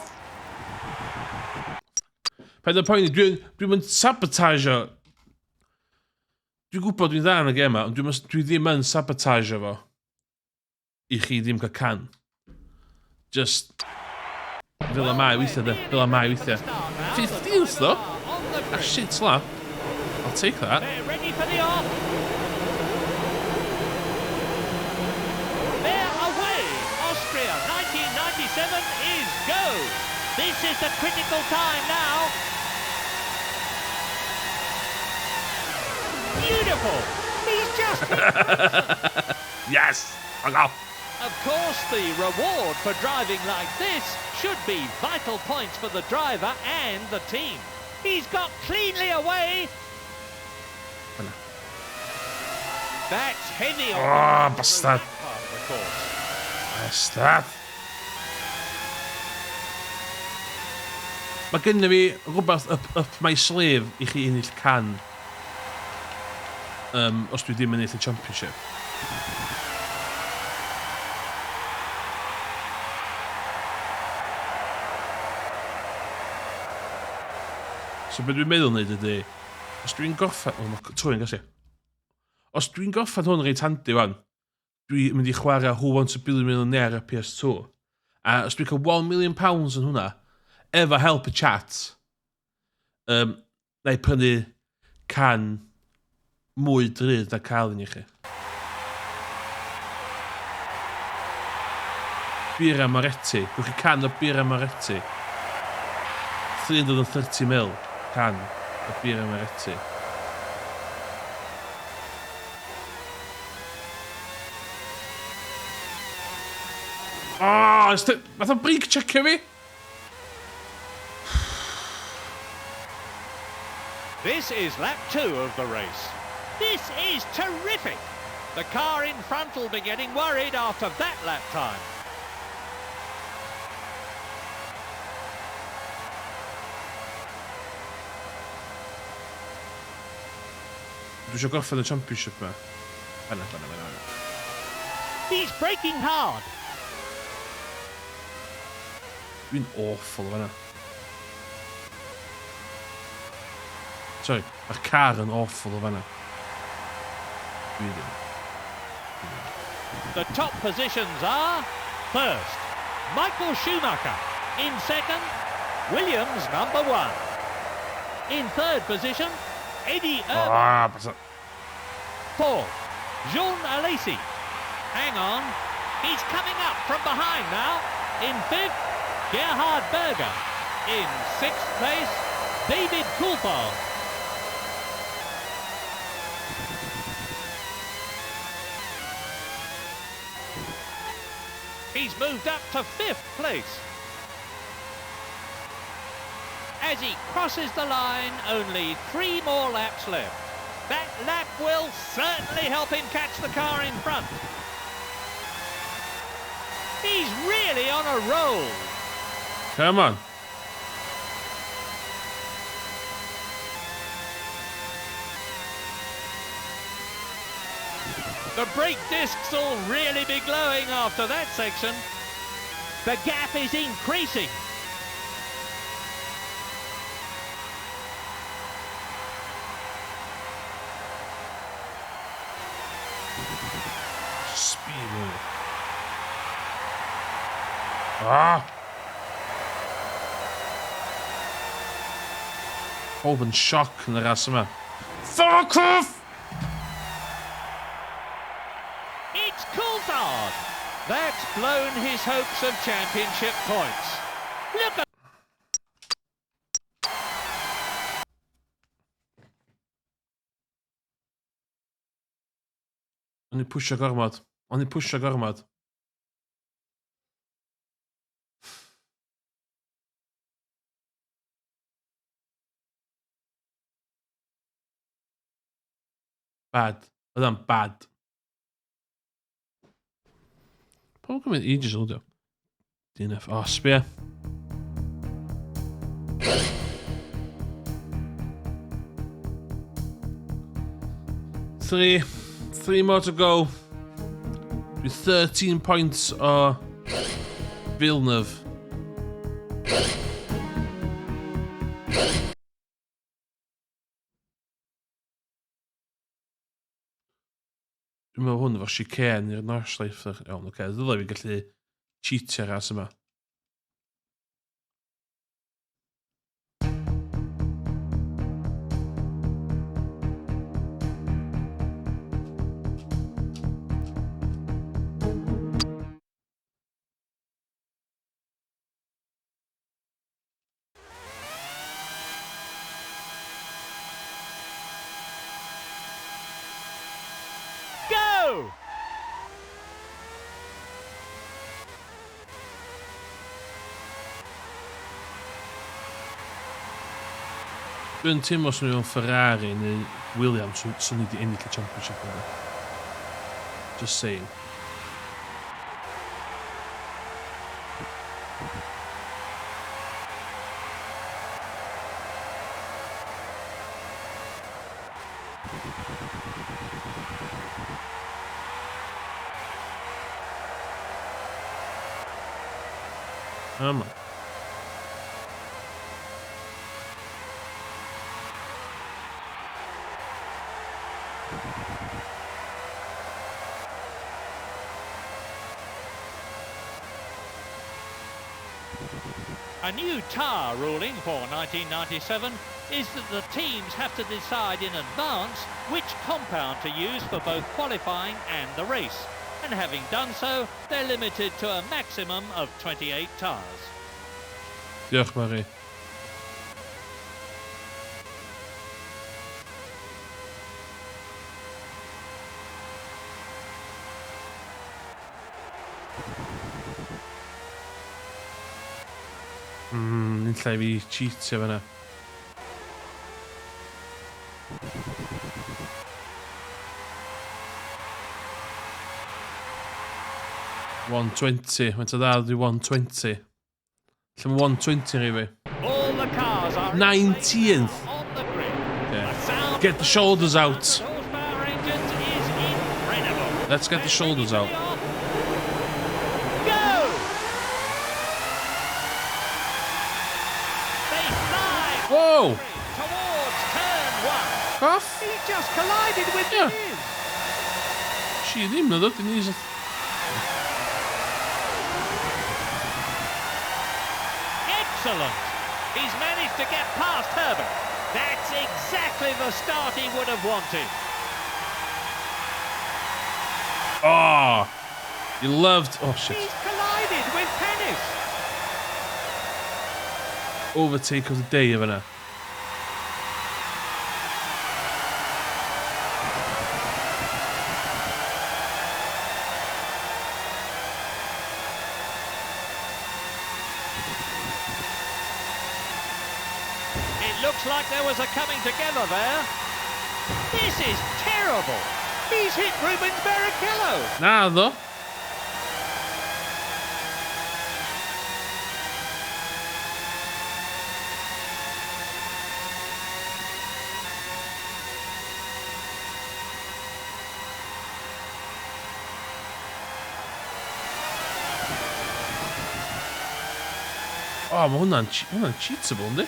Paid y point. Dwi'n mynd sabotage o. Dwi'n gwybod dwi'n dda yn y gema, ond dwi ddim yn sabotage fo. I chi ddim cael can. Just... Fel y mai weithiau de. Fel y mai weithiau. 50th though. A shit slap. I'll take that. They're ready for the off. Austria 1997 is go. This is the critical time now. Beautiful. He's just... Yes! Fuck off! Of course, the reward for driving like this should be vital points for the driver and the team. He's got cleanly away. That's heavy on Oh, bastard. part of the course. Bastard. Mae gen fi rhywbeth up my sleeve I chi ennill can. Os dwi ddim yn ennill y championship. So beth dwi'n meddwl wneud ydy, os dwi'n gorffen... O, mae trwy'n gallu. Os dwi'n gorffen hwn reit handi wan, dwi'n mynd I chwarae Who Wants a Billion Millionaire ar PS2. A os dwi'n cael £1 million yn hwnna, efo help y chat, na I prynu can mwy drud na cael un I chi. Bir Amaretti. Gwch chi can o Bir Amaretti. 330 mil can o Bir Amaretti. Oh, fath o break checker fi? This is lap 2 of the race. This is terrific. The car in front will be getting worried after that lap time. Dwi eisiau gorffen y championship ma. Fanna. He's braking hard. Dwi'n awful fanna. Sorry, mae'r car yn awful o fanna. Dwi ddim. The top positions are first, Michael Schumacher. In second, Williams number 1. In third position, Eddie Irvine. Ah, basta. Fourth, Jean Alesi. Hang on, he's coming up from behind now. In fifth, Gerhard Berger. In sixth place, David Coulthard. He's moved up to fifth place. As he crosses the line, only 3 more laps left. That lap will certainly help him catch the car in front. He's really on a roll. Come on. The brake discs will really be glowing after that section. The gap is increasing. Speed. Ah! Pob yn sioc yn y ras yma. Fuck off! It's Coulthard. That's blown his hopes of championship points. Look at... O'n i pwysio gormod. O'n i pwysio gormod. Bad. Oedd o'n bad. Pa'n gwybod ages old o? DNF. Oh, sbia. Three more to go. With 13 points o Villeneuve. Dwi'n meddwl hwn efo chicane i'r Nordschleifer. Iawn, oce. Ddylai fi gallu cheatio ras yma. Dwi'n teimlo os nhw'n Ferrari neu Williams sy'n ni wedi ennill y championship yna. Just saying. Come on. A new TAR ruling for 1997 is that the teams have to decide in advance which compound to use for both qualifying and the race. And having done so, they're limited to a maximum of 28 TARs. Diolch, Mari. Ni'n lle fi cheatio fyna. $120. Mae'n dda di 120. Lle mae 120 i fi? All the cars are 19th. on the grid. Okay. The sound Get the shoulders out. horsepower engines is incredible. Let's get the shoulders out. Go! They fly Whoa! towards turn one. Off? He just collided with Yeah. his. Si ddim na dod i ni. Excellent. He's managed to get past Herbert. That's exactly the start he would have wanted. Oh! You loved... Oh, shit. He's collided with Pennis. Overtake of the day fyna. It looks like there was a coming together there. This is terrible. He's hit Rubens Barrichello. Na, ddo. O, mae hwnna'n cheatable, ynddi?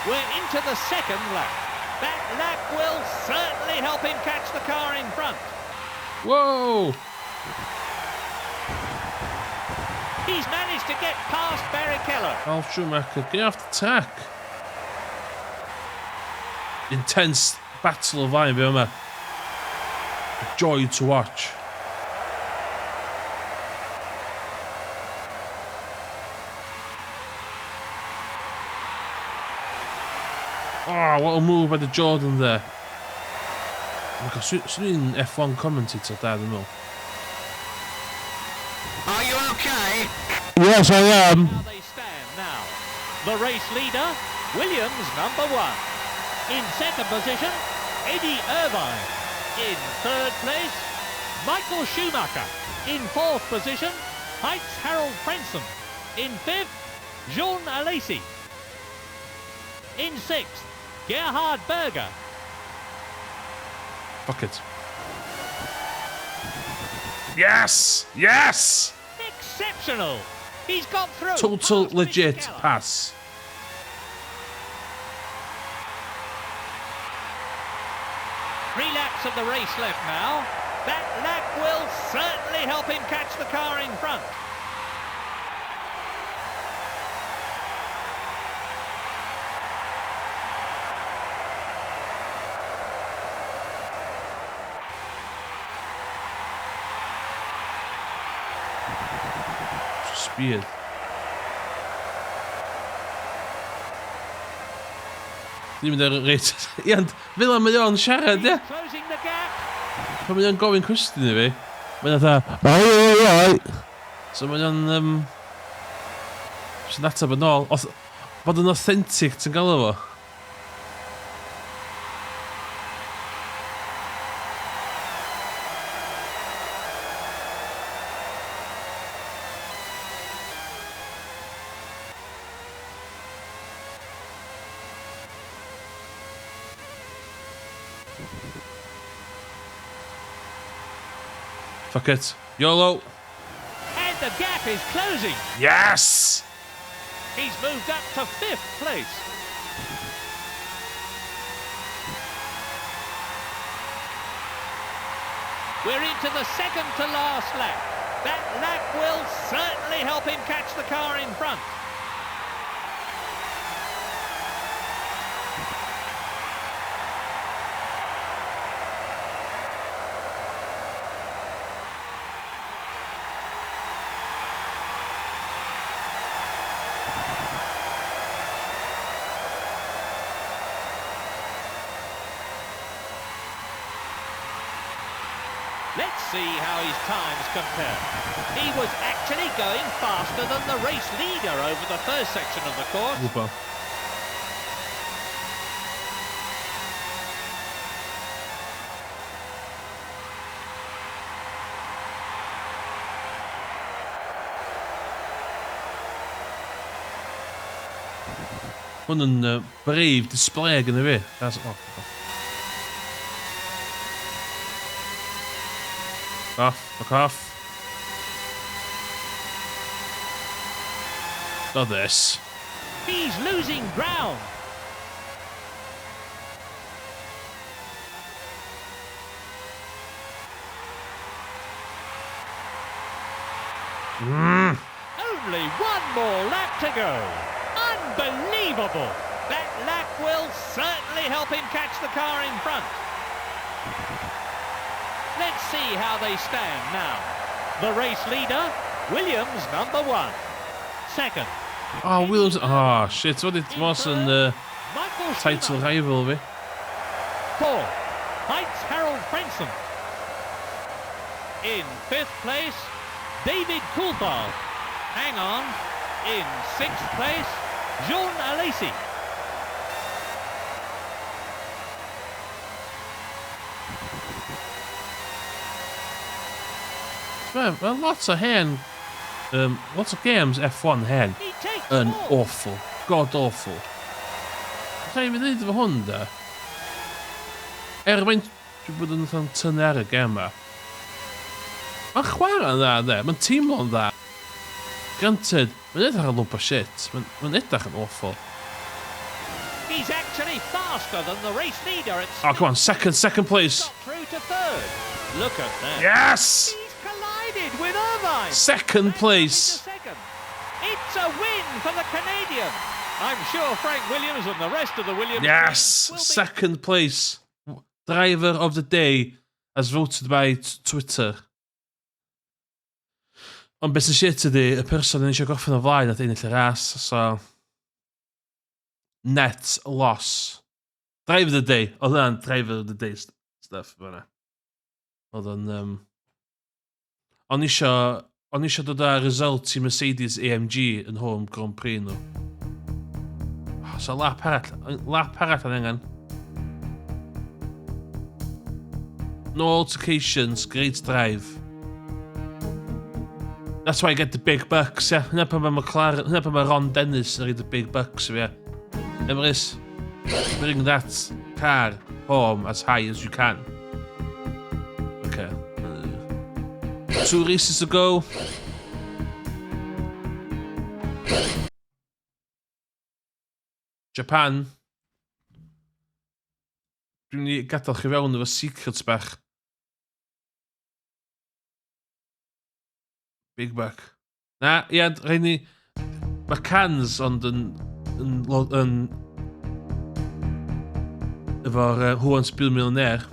We're into the second lap. That lap will certainly help him catch the car in front. Whoa! He's managed to get past Barrichello. Ralf Schumacher, get off the track. Intense battle of line, fi yma. A joy to watch. Oh, what a move by the Jordan there. Oh my God, swn F1 commentator da, dwi'n meddwl. Are you okay? Yes, I am. How they stand now. The race leader, Williams, number one. In second position, Eddie Irvine. In third place, Michael Schumacher. In fourth position, Heitz Harold Frenson. In fifth, Jean Alesi. In sixth, Gerhard Berger. Fuck it. Yes! Yes! Exceptional. He's got through. Total past legit Mick Keller. pass. Three laps of the race left now. That lap will certainly help him catch the car in front. Speed. Ddim yn reit... Ie, ond fel am mae o'n siarad, ie. Closing the gap. Pan mae o'n gofyn cwestiwn i fi. Mae'n dda, so mae'n sy'n ateb yn ôl. Bod yn authentic, ti'n gael efo? Fuck it. YOLO. And the gap is closing. Yes! He's moved up to 5th place. We're into the second to last lap. That lap will certainly help him catch the car in front. Let's see how his times compare. He was actually going faster than the race leader over the first section of the course. Super. Hwn yn brave display gyda fi. Fuck off. Not this. He's losing ground. Only one more lap to go. Unbelievable. That lap will certainly help him catch the car in front. Let's see how they stand now. The race leader, Williams #1. Second. Oh, Williams. Oh, shit. Wat dit was een Michael title Schumacher. rival weer. 4. Heinz Harold Frentzen. In 5th place, David Coulthard. Hang on. In 6th place, Jean Alesi. Well, lots of hen. Lots of games F1 hen. He takes Yn fourth. awful. God awful. Ga je me niet van honden? Erwin, je moet een van tynnu gema. Mae'n chwarae'n dda, de. Mae'n teimlo'n dda. Granted, mae'n edrych yn lwp o shit. Mae'n edrych yn awful. He's actually faster than the race leader at Oh, come on. Second place. got through to 3rd. Look at that. Yes! He's collided with Irvine. Second place. Into second. It's a win for the Canadian. I'm sure Frank Williams and the rest of the Williams Yes! team will be Second place. Driver of the day as voted by Twitter. Ond beth sy'n shit ydy, y person yn eisiau goffin o flaen at ennill y ras, so... Net loss. Driver of the day. Oedd yna'n driver of the day stuff fyna. Oedd yn... O'n eisiau dod â result i Mercedes AMG yn home Grand Prix nhw. Oh, so lap arall yn angen. No altercations, great drive. That's why I get the big bucks, yeah. Hynna pan mae McLaren, hynna pan mae Ron Dennis yn rhaid the big bucks, yeah. Emrys, bring that car home as high as you can. Okay. 2 races to go. Japan. Dwi'n ni gadael chi fewn efo secrets bach. Big buck. Na, ia, rhaid ni... Mae cans ond yn efo'r Who Wants to Be a Millionaire.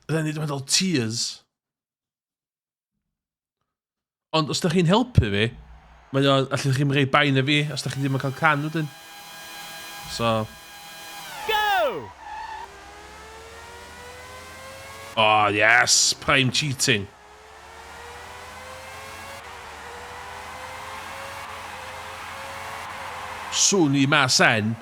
Bydden ni wedi meddwl tears. Ond os da chi'n helpu fi, mae o, allwch chi'n rhoi bain y fi, os da chi ddim yn cael can wedyn. So... go. Oh, yes. Prime cheating. Sony Masen.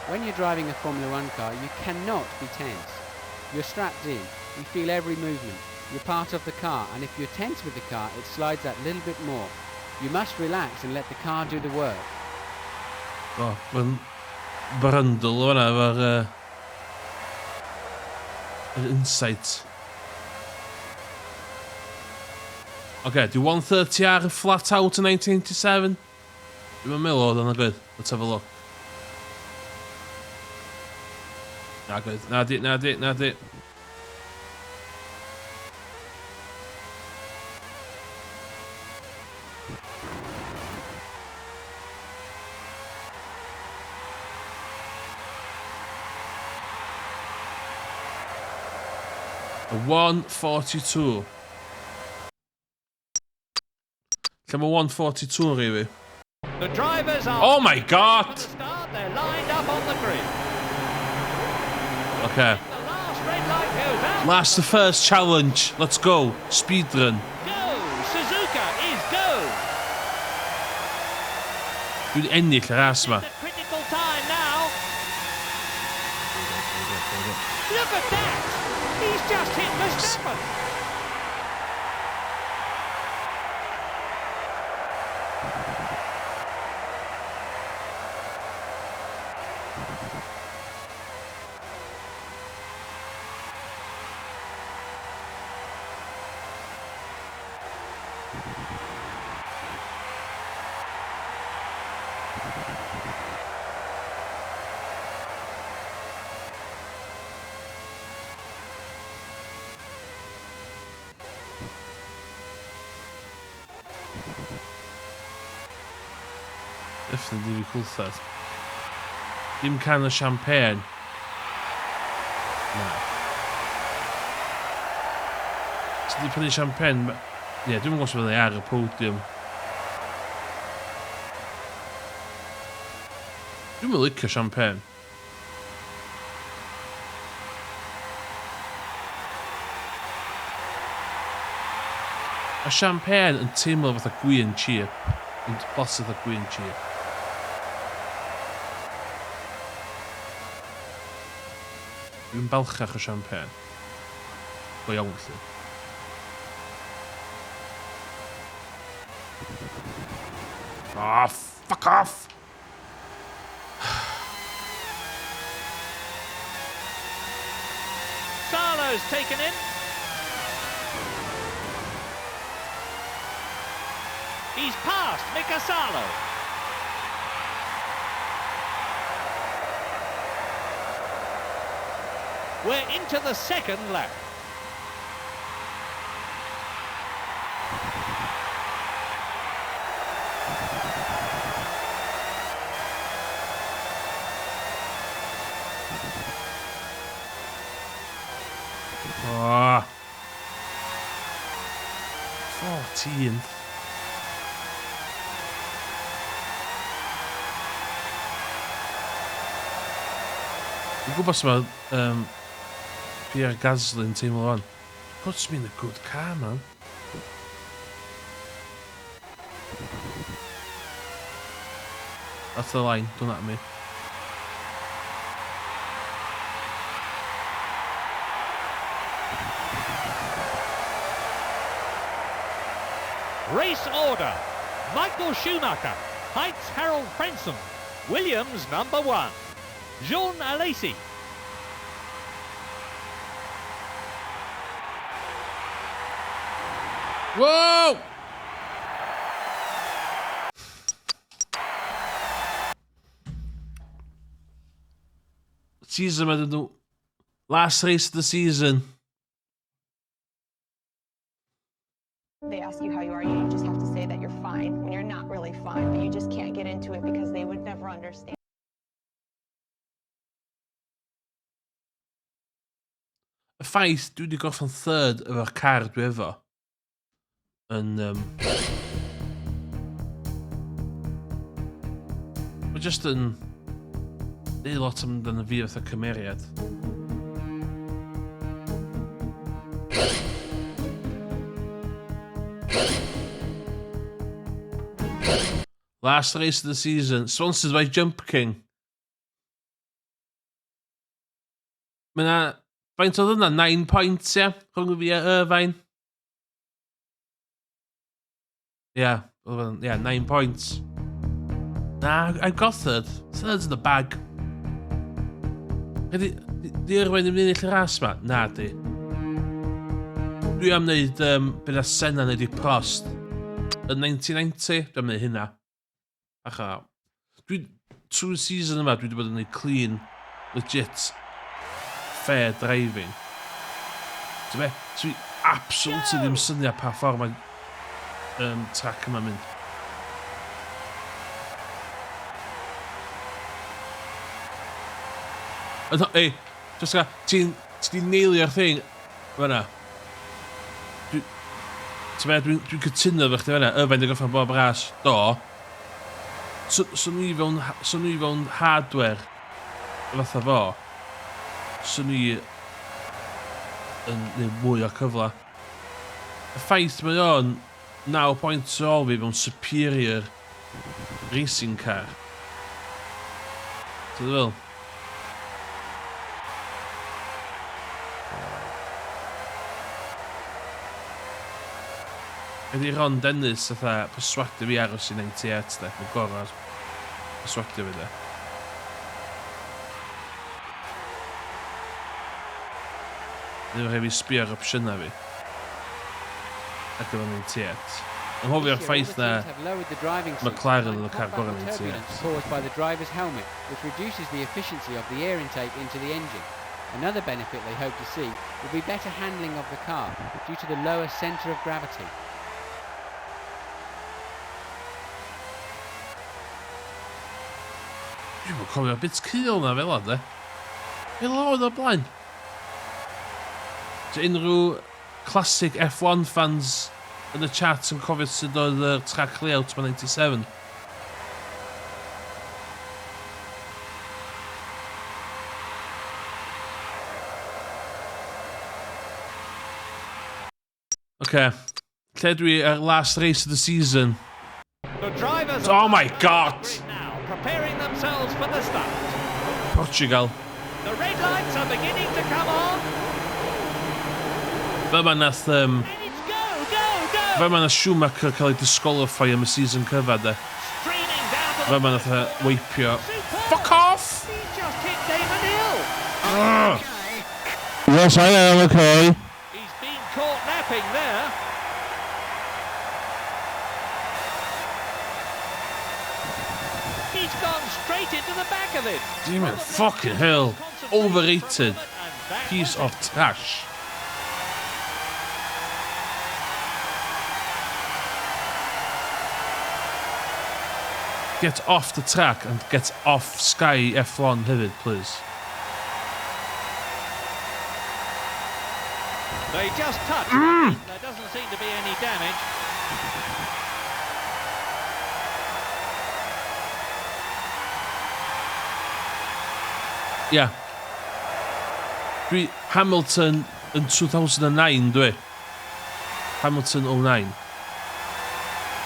When you're driving a Formula One car, you cannot be tense. You're strapped in, you feel every movement, you're part of the car, and if you're tense with the car, it slides that little bit more. You must relax and let the car do the work. Oh, mae'n brandl o'na efo'r insight. Okay, do 130R flat out in 1987? Dwi'n meddwl oedd yna good. Let's have a look. Na good. Na di. A 142. Lle mae 142 rili? The drivers are Oh my god! for the start. They're lined up on the grid. Okay. The last red light goes out. Last the first challenge. Let's go. Speedrun. Go! Suzuka is go! Dwi'n ennill yr as ma. The critical time now. Look at that! He's just hit Verstappen. Definitely difficultad. Dim can o champagne. Na. Ti di prynu champagne? Ie, dwi'n gwybod os fydde ar y podium. Dwi'n mynd licio champagne. A champagne yn teimlo fatha gwyn cheap. Yn bos fatha gwyn cheap. Dwi'n balchach o champagne. Go iawn felly. Ah, fuck off! Salo's taken in. He's passed Mika Salo. We're into the second lap. Ah. 14th. Dwi'n gwybod os mae Pierre Gasly yn teimlo fan. Puts me in a good car, man. That's the line, don't at me. Race order. Michael Schumacher. Heights Harold Frenson. Williams number 1. Jean Alesi. Whoa! Season yma, dyn nhw. Last race of the season. They ask you how you are, you just have to say that you're fine when you're not really fine, but you just can't get into it because they would never understand. Y ffaith, dwi wedi gorffen third efo'r car dwi efo. Yn... Mae just yn... Neu lot amdano fi fatha cymeriad. Last race of the season, sponsored by Jump King. Mae na... Faint oedd hwnna? 9 points, ia? Rhwng fi a Irvine. Yeah, 9 points. Nah, I've got third. Third's in the bag. Di Irvine yn mynd i'r ras ma? Na, di. Dwi am wneud beth a Senna wneud i Prost. Yn 1990, dwi'n mynd hynna. Acha, trwy'r season yma, dwi wedi bod yn gwneud clean, legit, fair driving. Dwi absolutely ddim syniad pa ffordd mae track yma mynd. Ei, just ga, ti'n nailio'r thing, fanna. Dwi'n cytuno fe chdi fanna, Irvine yn goffa bob ras, do. Swn i fewn hardware fatha fo, swn i yn neud mwy o cyfla. Y ffaith mae o'n 9 points ôl fi fewn superior racing car. Ti'n fel? Ydy Ron Dennis fatha perswadio fi aros i 98 de, mae'n gorau perswadio fi de. Ddim rhaid fi sbio ar opsiynau fi. Ac efo 98. Yn hofio'r ffaith na McLaren yn y car gorau 98. Caused by the driver's helmet, which reduces the efficiency of the air intake into the engine. Another benefit they hope to see will be better handling of the car due to the lower centre of gravity. Dwi'n mwyn cofio bit cul na fel o, de. Fel oedd o blaen. Unrhyw classic F1 fans yn y chat yn cofio sydd oedd y track layout ma 97. Okay. Lle dwi ar last race of the season. The drivers Oh my god! now preparing themselves for the start. Portugal. The red lights are beginning to come on. Fe ma nath... And it's go! Fe ma nath Schumacher cael ei disqualify am y season cyfa, de. Streaming down the Fe ma nath weipio. Fuck off! He's just hit Damon Hill. Yes, I am, okay. He's been caught napping there. He's gone straight into the back of it. Damn it, fucking hell. Overrated. Piece of trash. Get off the track and get off Sky F1 hefyd, please. They just touched. There doesn't seem to be any damage. Yeah. Dwi Hamilton in 2009, dwi. Hamilton 09.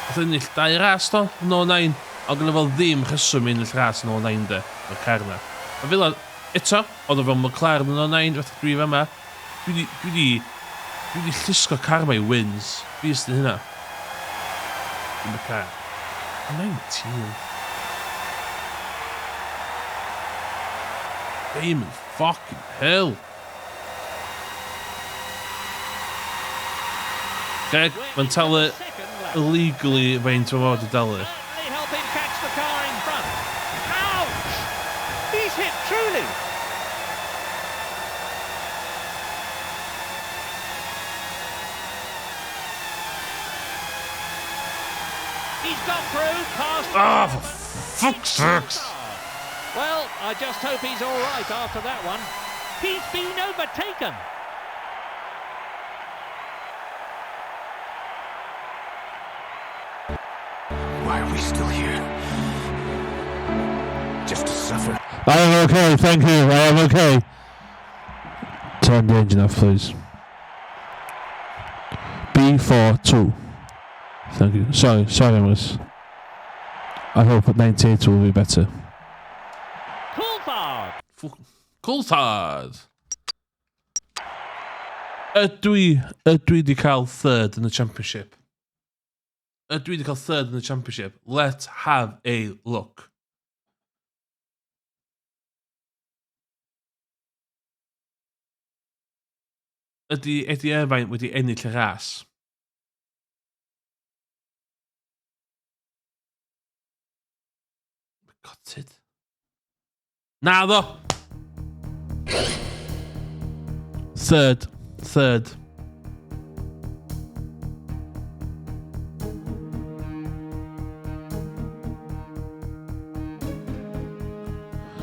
Oedd ennill 2 ras do, yn 09. Ond gyda fel ddim rheswm i ennill ras yn 09 de, o'r car na. A fel eto, oedd o fel McLaren yn 09, fath dwi fe yma. Dwi di llusgo car mai wins. Fi ystod hynna. Dim y car. 19. Damon fucking hell. Kijk, men tellen illegally faint o fod y dalu. Certainly help him catch the car in front. Ouch! He's hit truly. He's got through past. Ah, for fuck's sakes. Well, I just hope he's all right after that one. He's been overtaken. Why are we still here? Just to suffer. I am okay, thank you, I am okay. Turn the engine off, please. B42. Thank you. Sorry, miss. I hope at 98 will be better. Coulthard! Ydw i di cael third in the championship. Ydw i di cael third in the championship. Let's have a look. Ydy Irvine wedi ennill y ras? Gotted. Na ddo! Third.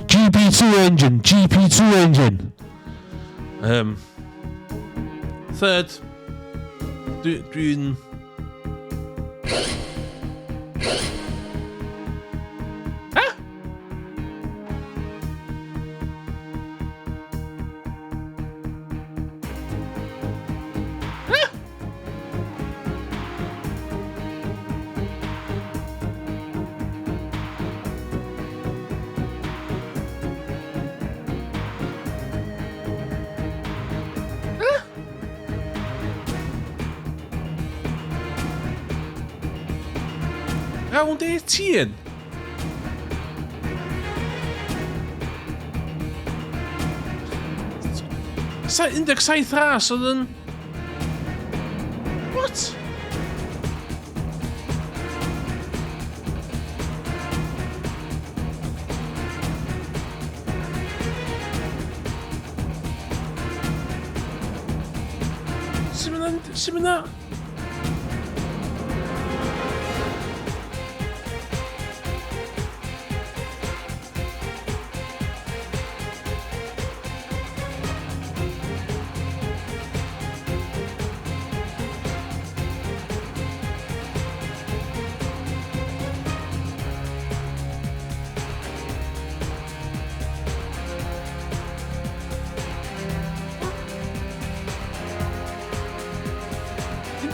GP2 engine. Third. Dwi'n... Ah! Ah! Round 18. Index 7 ras oedd yn... What? Sut mynd na?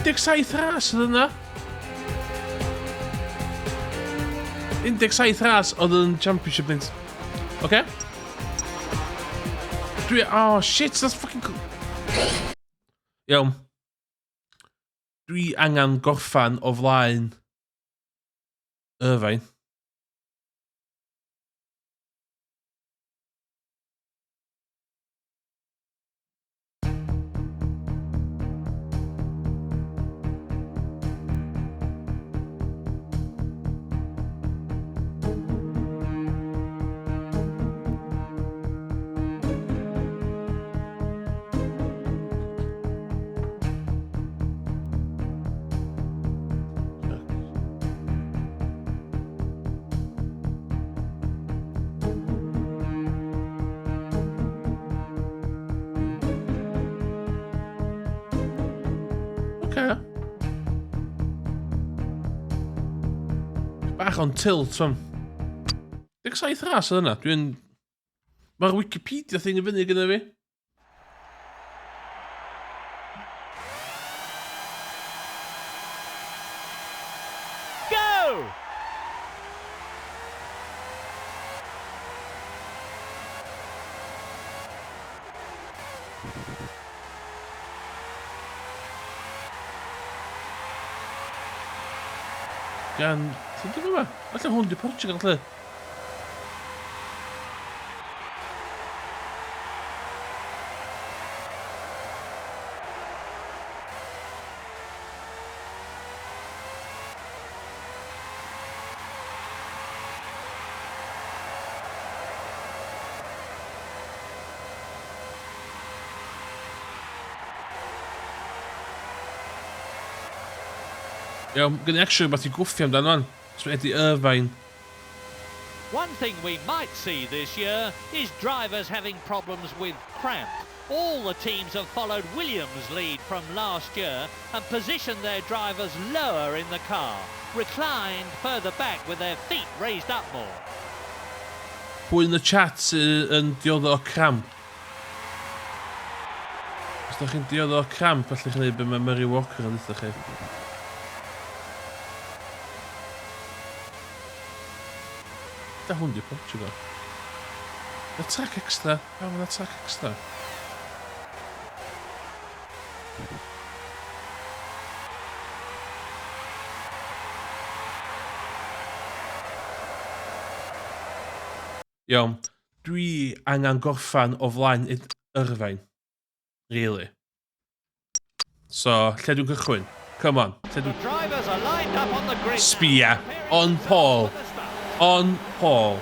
Index 7 ras oedd yna. Index 7 ras oedd yn championship things. Okay? Oh shit, that's fucking cool. Iawn. Dwi angen gorffan o flaen Irvine. Okay. Bach o'n tilt, fan. Dic saith ras oedd yna. Mae'r Wikipedia thing y fyny gyda fi. Go! Gan Sy'n dod yma? Alla hwn di Portugal, lle? Iawn, gen i actually beth i gwffio amdano fan. So Eddie Irvine. One thing we might see this year is drivers having problems with cramp. All the teams have followed Williams' lead from last year and positioned their drivers lower in the car, reclined further back with their feet raised up more. Pwy yn y chat sydd yn dioddo o cramp? Os da chi'n dioddo o cramp, allwch chi'n neud be mae Murray Walker yn dweud chi. Da hwn di Portugal. Y track extra. Pam yna track extra? Iawn, dwi angen gorffan o flaen Irvine. Really. So, lle dwi'n cychwyn? Come on. Lle The dwi'n... drivers are lined up on the grid. Sbia. Preparing On themselves Paul. for the start. On Paul.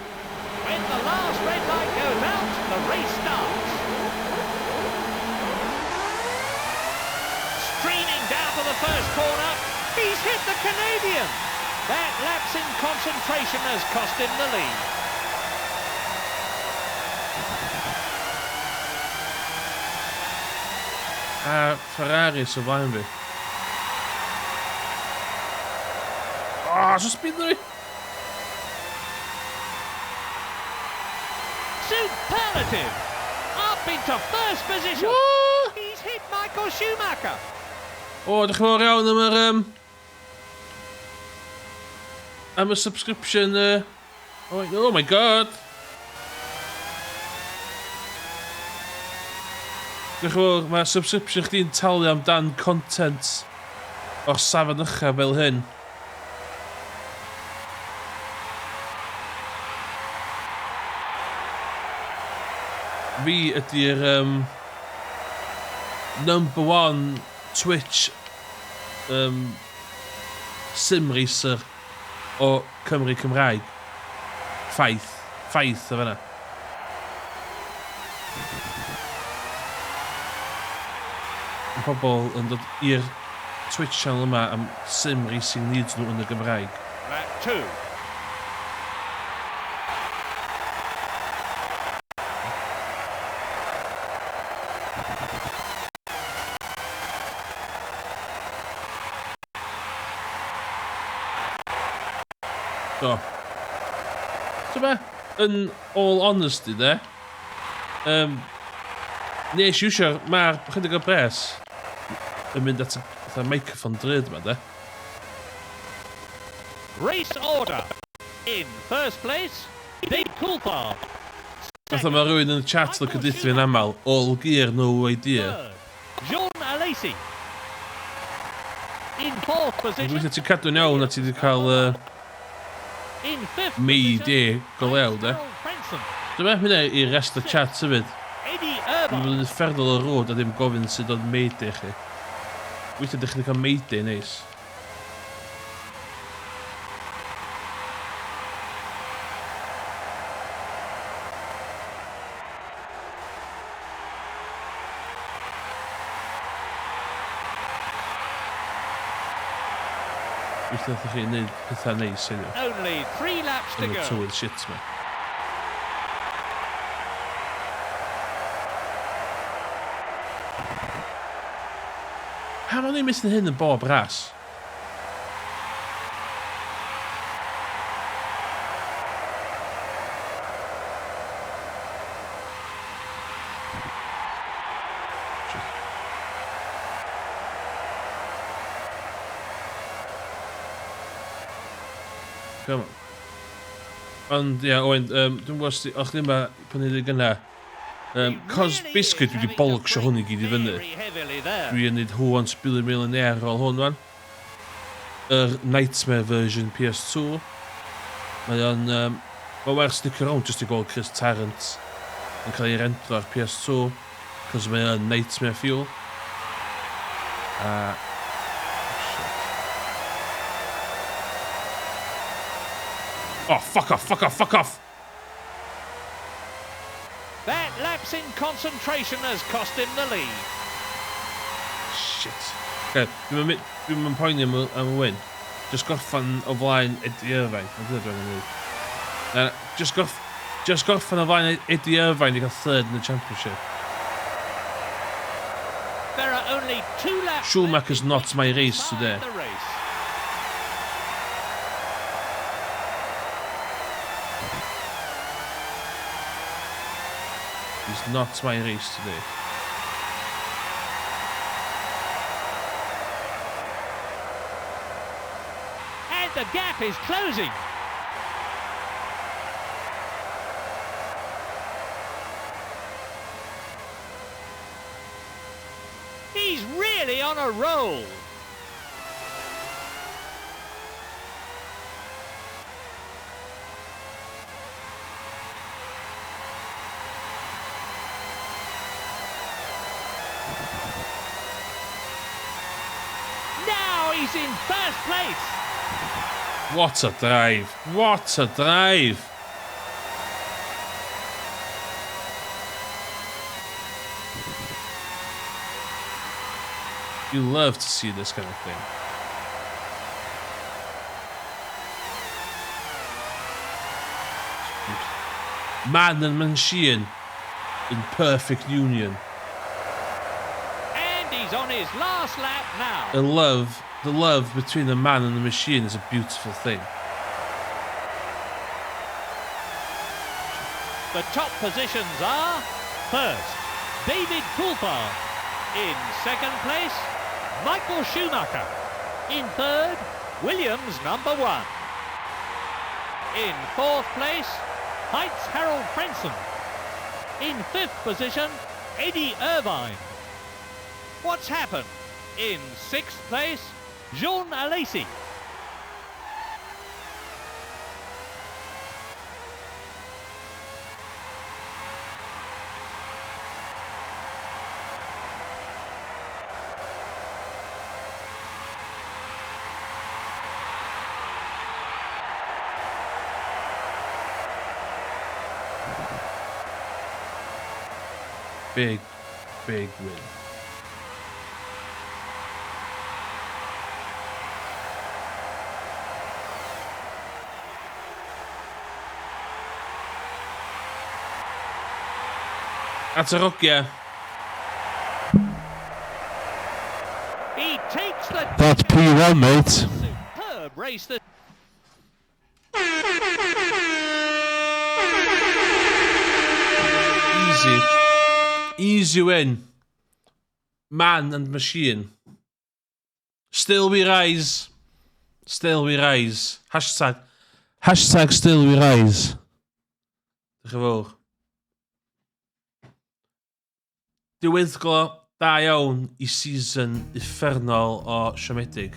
When the last red light goes out, the race starts. Streaming down to the first corner, he's hit the Canadian. That lapse in concentration has cost him the lead. A Ferrari sy'n flaen fi. So speed nhw. Superlative! Up into first position. What? He's hit Michael Schumacher. Diolch yn fawr iawn am y subscription. Oh my god. Diolch yn fawr, mae subscription chdi'n talu amdan content o'r safon ycha fel hyn. Fi ydy'r #1 Twitch sim racer o Cymraeg. Ffaith o fanna. Mae pobl yn dod i'r Twitch channel yma am sim racing needs nhw yn y Gymraeg. Lap 2. Do. So be, yn all honesty de, nes i wsio, mae'r chydig o bres yn mynd at y microphone dryd yma de. Race order. In first place, Dave Coulthard. Fatha mae rhywun yn y chat yn cydythu yn aml, all gear, no idea. Third, Jean Alesi. In fourth position, Dwi'n ti'n cadw'n iawn a ti wedi cael in fifth mi position, di go lew de. Harold Frenson. Dyma hynny i rest y chat sefyd. Eddie Mae'n Irvine. mynd uffernol o rôd a ddim gofyn sydd o'n Mayday chi. Weithio ddech chi'n cael Mayday neis. Weithio ddech chi'n neud pethau neis heddiw. Only 3 laps to Yn y go. tywydd shit ma. Pam o'n i'n mysyn hyn yn bob ras? Come on. Ond, ia, Owen, dwi'n gwybod os o'ch ddim pan i ddeg yna. Cos biscuit dwi wedi bolgsio hwn i gyd i fyny. Very heavily there. Dwi yn neud hwn sbilir millionaire ôl hwn fan. Nightmare version PS2. Mae o'n... Mae werth stick around just i gweld Chris Tarrant yn cael ei rentro ar PS2 cos mae o'n Nightmare Fuel. Oh, fuck off, fuck off, fuck off! That lapse in concentration has cost him the lead. Shit. Okay, dwi'n mynd poeni am y win. Just gorffan o flaen Eddie Irvine. Just gorffan o flaen Eddie Irvine i gael third in the championship. There are only 2 laps. Schumacher's not my race today. The race. He's not my race today. And the gap is closing. He's really on a roll. Now he's in first place. What a drive! What a drive! You love to see this kind of thing. Man and machine in perfect union. And he's on his last lap now. The love between the man and the machine is a beautiful thing. The top positions are: first, David Coulthard; in second place, Michael Schumacher; in third, Williams number 1; in fourth place, Heitz Harold Frenson; in fifth position, Eddie Irvine. What's happened? In sixth place, Jean Alesi. Big win. That's a rokia. He takes the That's P1, mate. superb race that Easy win. Man and machine. Still we rise. Still we rise. Hashtag still we rise. Gewoon. Diweddglo da iawn I season uffernol o siomedig.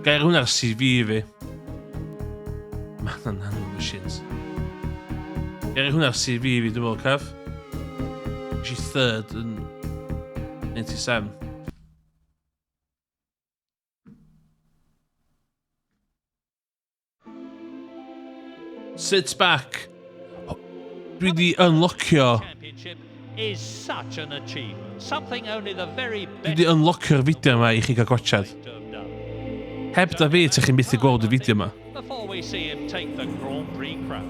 Gair hwnna'r CV fi. Man and hand machines. Gair hwnna'r CV fi, dwi'n meddwl, Caf. She's third yn 97. Sits back. Dwi di unlockio. championship is such an achievement. Something only the very Dwi best di unlockio'r fideo yma I chi gael gwatsiad. to have done. Heb da fi, ta chi'n byth I gweld y fideo yma. Before we see him take the Grand Prix crown.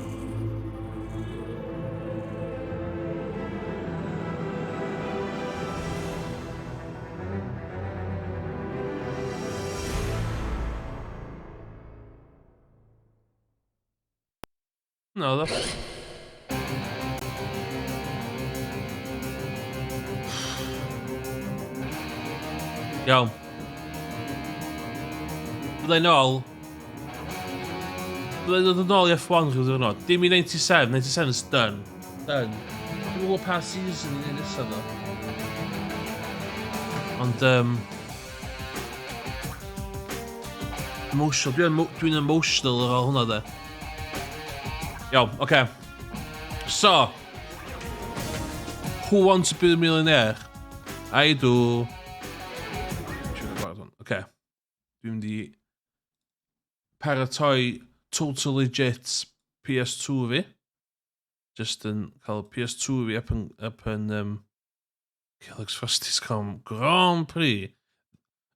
No, ddo. Iawn. Byddai byddai'n dod yn ôl i F1 rhywbeth diwrnod. Dim i 97, 97 is done. Done. Dwi'n gwybod pa season i'n nesaf ddo. Ond, emotional, dwi'n emotional ar ôl hwnna de. Iawn, oce. So, who wants to be a millionaire? I do. Oce. Dwi'n mynd i paratoi total legit PS2 fi. Just yn cael PS2 fi up yn Kellogg's Frosties.com Grand Prix.